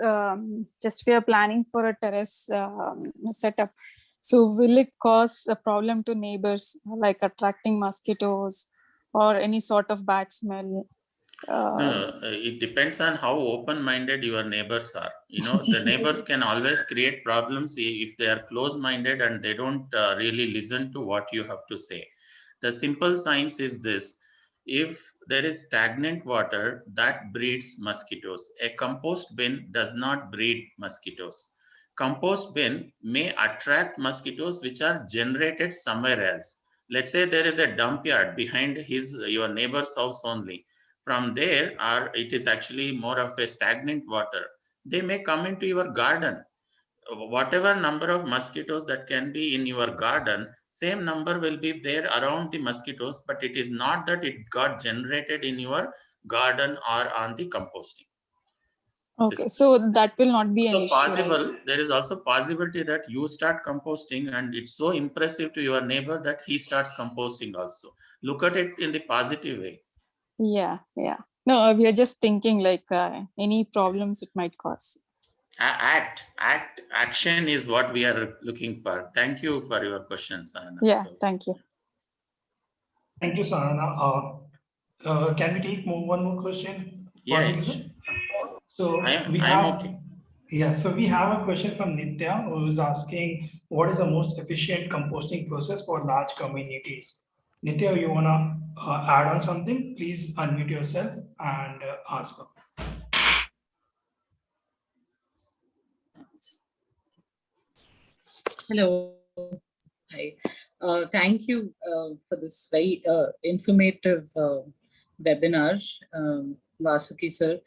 just we are planning for a terrace setup, so will it cause a problem to neighbors, like attracting mosquitoes or any sort of bad smell? No, it depends on how open-minded your neighbors are. The neighbors can always create problems if they are close-minded and they don't really listen to what you have to say. The simple science is this: if there is stagnant water, that breeds mosquitoes. A compost bin does not breed mosquitoes. Compost bin may attract mosquitoes which are generated somewhere else. Let's say there is a dump yard behind your neighbor's house only. From there, or it is actually more of a stagnant water, they may come into your garden. Whatever number of mosquitoes that can be in your garden, same number will be there around the mosquitoes, but it is not that it got generated in your garden or on the composting Okay, system. so that will not be an So issue, right? possible, there is also possibility that you start composting and it's so impressive to your neighbor that he starts composting also. Look at it in the positive way. Yeah, yeah. No, we are just thinking like any problems it might cause. Action is what we are looking for. Thank you for your questions, Sahana. Yeah, thank you. Thank you, Sahana. Can we take one more question? Yeah, Possible, sir? So I we am have, okay. yeah, so we have a question from Nitya, who is asking, what is the most efficient composting process for large communities? Nitya, you wanna add on something? Please unmute yourself and answer. Hello. Hi. Thank you for this very informative webinar, Vasuki sir.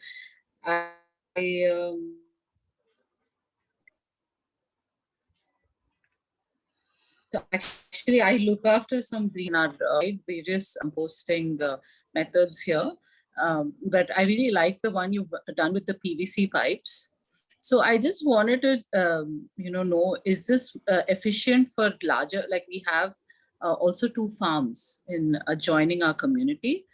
So actually, I look after some green various composting methods here, but I really like the one you've done with the PVC pipes. So I just wanted to, know, is this efficient for larger, like we have also 2 farms in adjoining our community.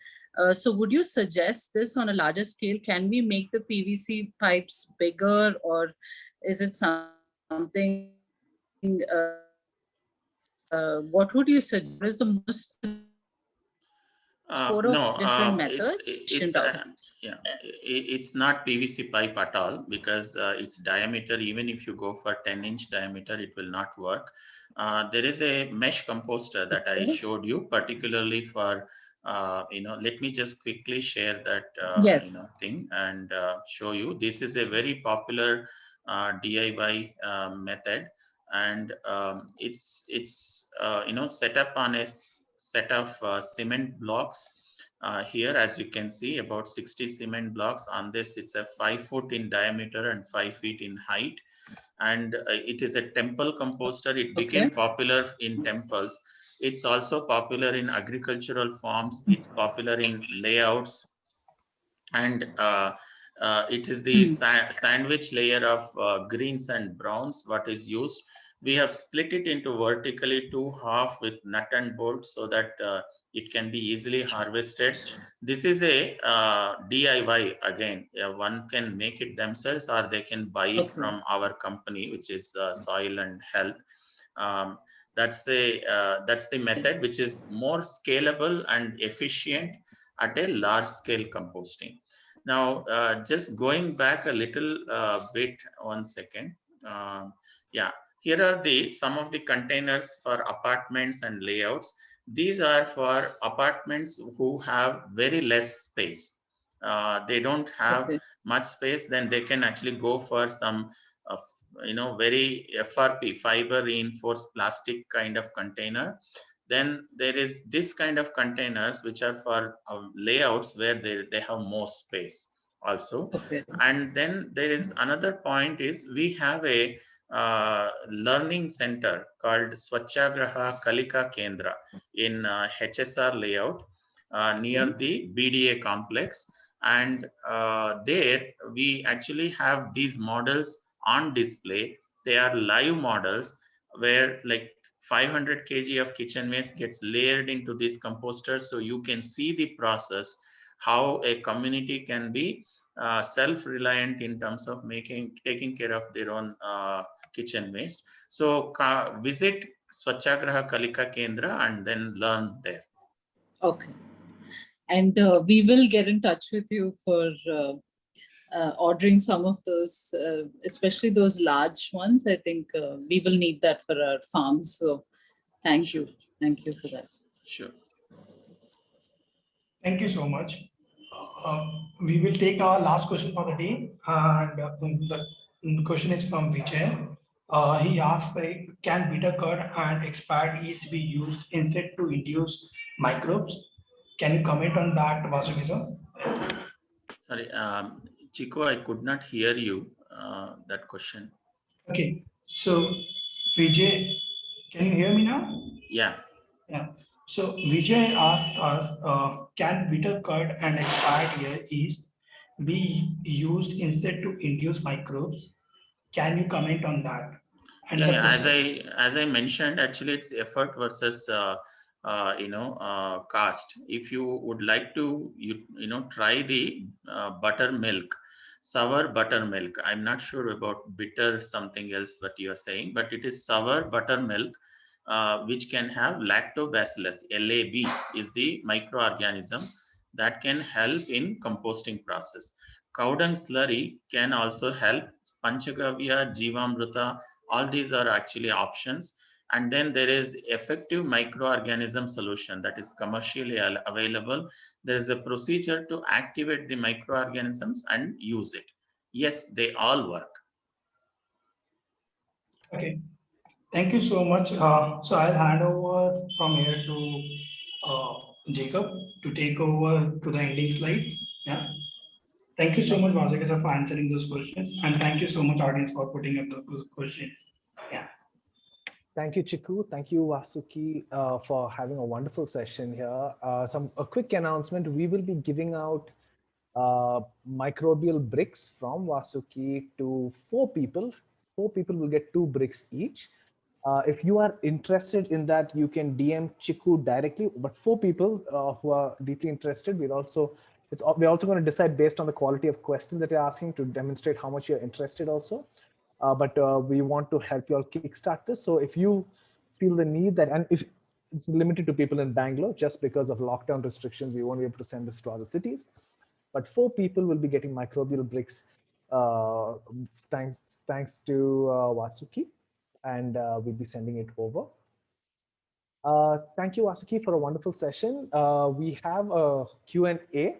So would you suggest this on a larger scale? Can we make the PVC pipes bigger, or is it something, what would you suggest? What is the most different methods? It's not PVC pipe at all, because its diameter, even if you go for 10-inch diameter, it will not work. There is a mesh composter that I showed you, particularly for, let me just quickly share that thing and show you. This is a very popular DIY method, and it's set up on a set of cement blocks. Here, as you can see, about 60 cement blocks. On this, it's a 5 foot in diameter and 5 feet in height. And it is a temple composter. It became popular in temples. It's also popular in agricultural farms. It's popular in layouts. And it is the sandwich layer of greens and browns what is used. We have split it into vertically 2 half with nut and bolt, so that it can be easily harvested. This is a DIY again. One can make it themselves, or they can buy it from our company, which is Soil and Health. That's the method which is more scalable and efficient at a large scale composting. Now, just going back a little bit, 1 second. Yeah, here are some of the containers for apartments and layouts. These are for apartments who have very less space. They don't have much space, then they can actually go for some very FRP, fiber reinforced plastic kind of container. Then there is this kind of containers which are for layouts where they have more space also. And then there is another point is we have a learning center called Swachhagraha Kalika Kendra in HSR layout near the BDA complex. And there we actually have these models on display. They are live models where like 500 kg of kitchen waste gets layered into these composters. So you can see the process, how a community can be self-reliant in terms of taking care of their own kitchen waste. So visit Swachhagraha Kalika Kendra and then learn there. Okay. And we will get in touch with you for ordering some of those, especially those large ones. I think we will need that for our farms. So thank you. Thank you for that. Sure. Thank you so much. We will take our last question for the day. And the question is from Vijay. He asked, like, can bitter curd and expired yeast be used instead to induce microbes? Can you comment on that, Vasuki? Sorry, Chico, I could not hear you, that question. Okay, so Vijay, can you hear me now? Yeah. Yeah. So Vijay asked us, can bitter curd and expired yeast be used instead to induce microbes? Can you comment on that? And yeah, as I mentioned, actually it's effort versus cost. If you would like to try the buttermilk, sour buttermilk. I'm not sure about bitter something else what you are saying, but it is sour buttermilk which can have lactobacillus. LAB is the microorganism that can help in composting process. Cow dung slurry can also help. Panchagavya, Jivamruta, all these are actually options. And then there is effective microorganism solution that is commercially available. There is a procedure to activate the microorganisms and use it. Yes, they all work. Okay, thank you so much. So I'll hand over from here to Jacob to take over to the ending slides. Yeah. Thank you so much, Vasika, sir, for answering those questions. And thank you so much, audience, for putting up those questions. Yeah. Thank you, Chiku. Thank you, Vasuki, for having a wonderful session here. A quick announcement. We will be giving out microbial bricks from Vasuki to 4 people. 4 people will get 2 bricks each. If you are interested in that, you can DM Chiku directly. But 4 people who are deeply interested, we're also going to decide based on the quality of questions that you're asking to demonstrate how much you're interested also. But we want to help you all kickstart this. So if you feel the need that, and if it's limited to people in Bangalore, just because of lockdown restrictions, we won't be able to send this to other cities. But 4 people will be getting microbial bricks thanks to Vasuki, and we'll be sending it over. Thank you, Vasuki, for a wonderful session. We have a Q&A.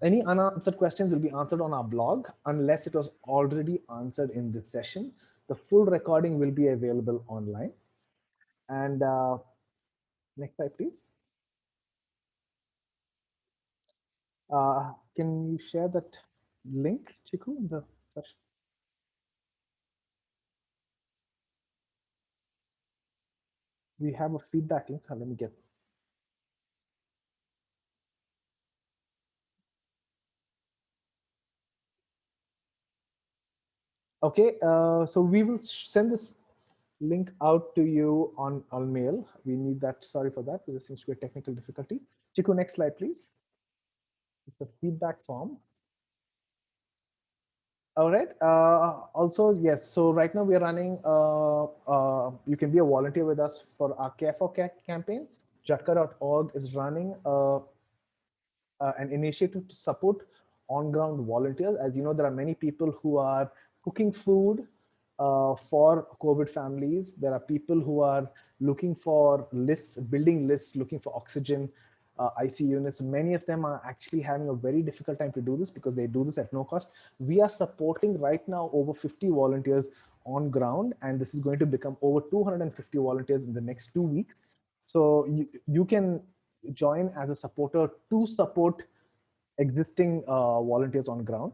Any unanswered questions will be answered on our blog unless it was already answered in this session. The full recording will be available online. And next slide, please. Can you share that link, Chiku, in the session? We have a feedback link. Let me get. Okay, so we will send this link out to you on mail. We need that. Sorry for that. There seems to be a technical difficulty. Chiku, next slide, please. It's a feedback form. All right. Also, yes. So right now we are running. You can be a volunteer with us for our Care for Care campaign. Jatka.org is running an initiative to support on-ground volunteers. As you know, there are many people who are cooking food for COVID families. There are people who are looking for lists, building lists, looking for oxygen, IC units. Many of them are actually having a very difficult time to do this because they do this at no cost. We are supporting right now over 50 volunteers on ground, and this is going to become over 250 volunteers in the next 2 weeks. So you can join as a supporter to support existing volunteers on ground.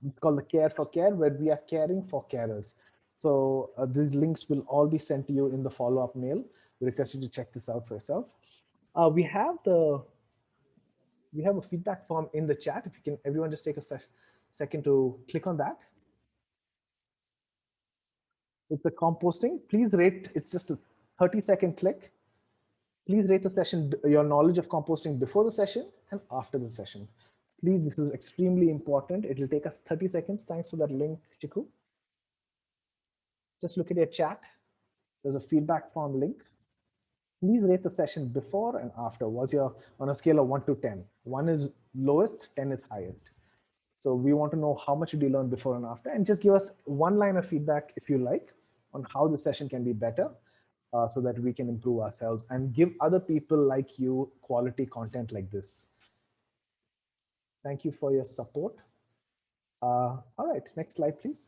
It's called the Care for Care, where we are caring for carers. So these links will all be sent to you in the follow-up mail. We request you to check this out for yourself. We have a feedback form in the chat. If you can, everyone just take a second to click on that. It's the composting. Please rate. It's just a 30-second click. Please rate the session, your knowledge of composting before the session and after the session. Please, this is extremely important. It will take us 30 seconds. Thanks for that link, Chiku. Just look at your chat. There's a feedback form link. Please rate the session before and after. Was your on a scale of 1 to 10? 1 is lowest, 10 is highest. So we want to know how much did you learn before and after, and just give us one line of feedback if you like on how the session can be better. So that we can improve ourselves and give other people like you quality content like this. Thank you for your support. All right, next slide, please.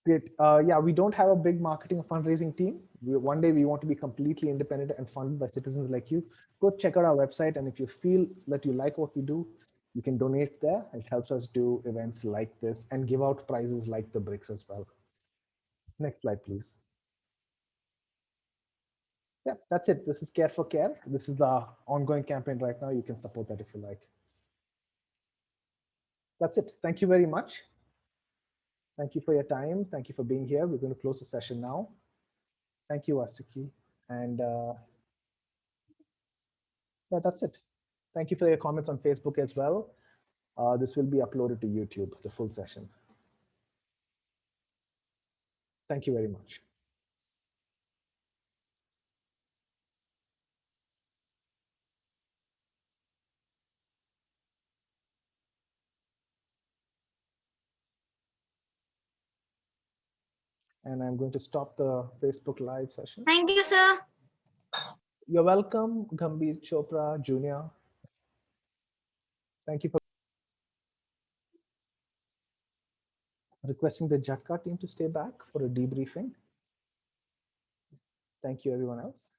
Great. Yeah, we don't have a big marketing or fundraising team. One day we want to be completely independent and funded by citizens like you. Go check out our website, and if you feel that you like what we do, you can donate there. It helps us do events like this and give out prizes like the bricks as well. Next slide, please. Yeah, that's it. This is Care for Care. This is the ongoing campaign right now. You can support that if you like. That's it. Thank you very much. Thank you for your time. Thank you for being here. We're going to close the session now. Thank you, Asuki. And yeah, that's it. Thank you for your comments on Facebook as well. This will be uploaded to YouTube, the full session. Thank you very much. And I'm going to stop the Facebook Live session. Thank you, sir. You're welcome, Gambhir Chopra Jr. Thank you for requesting the Jatka team to stay back for a debriefing. Thank you, everyone else.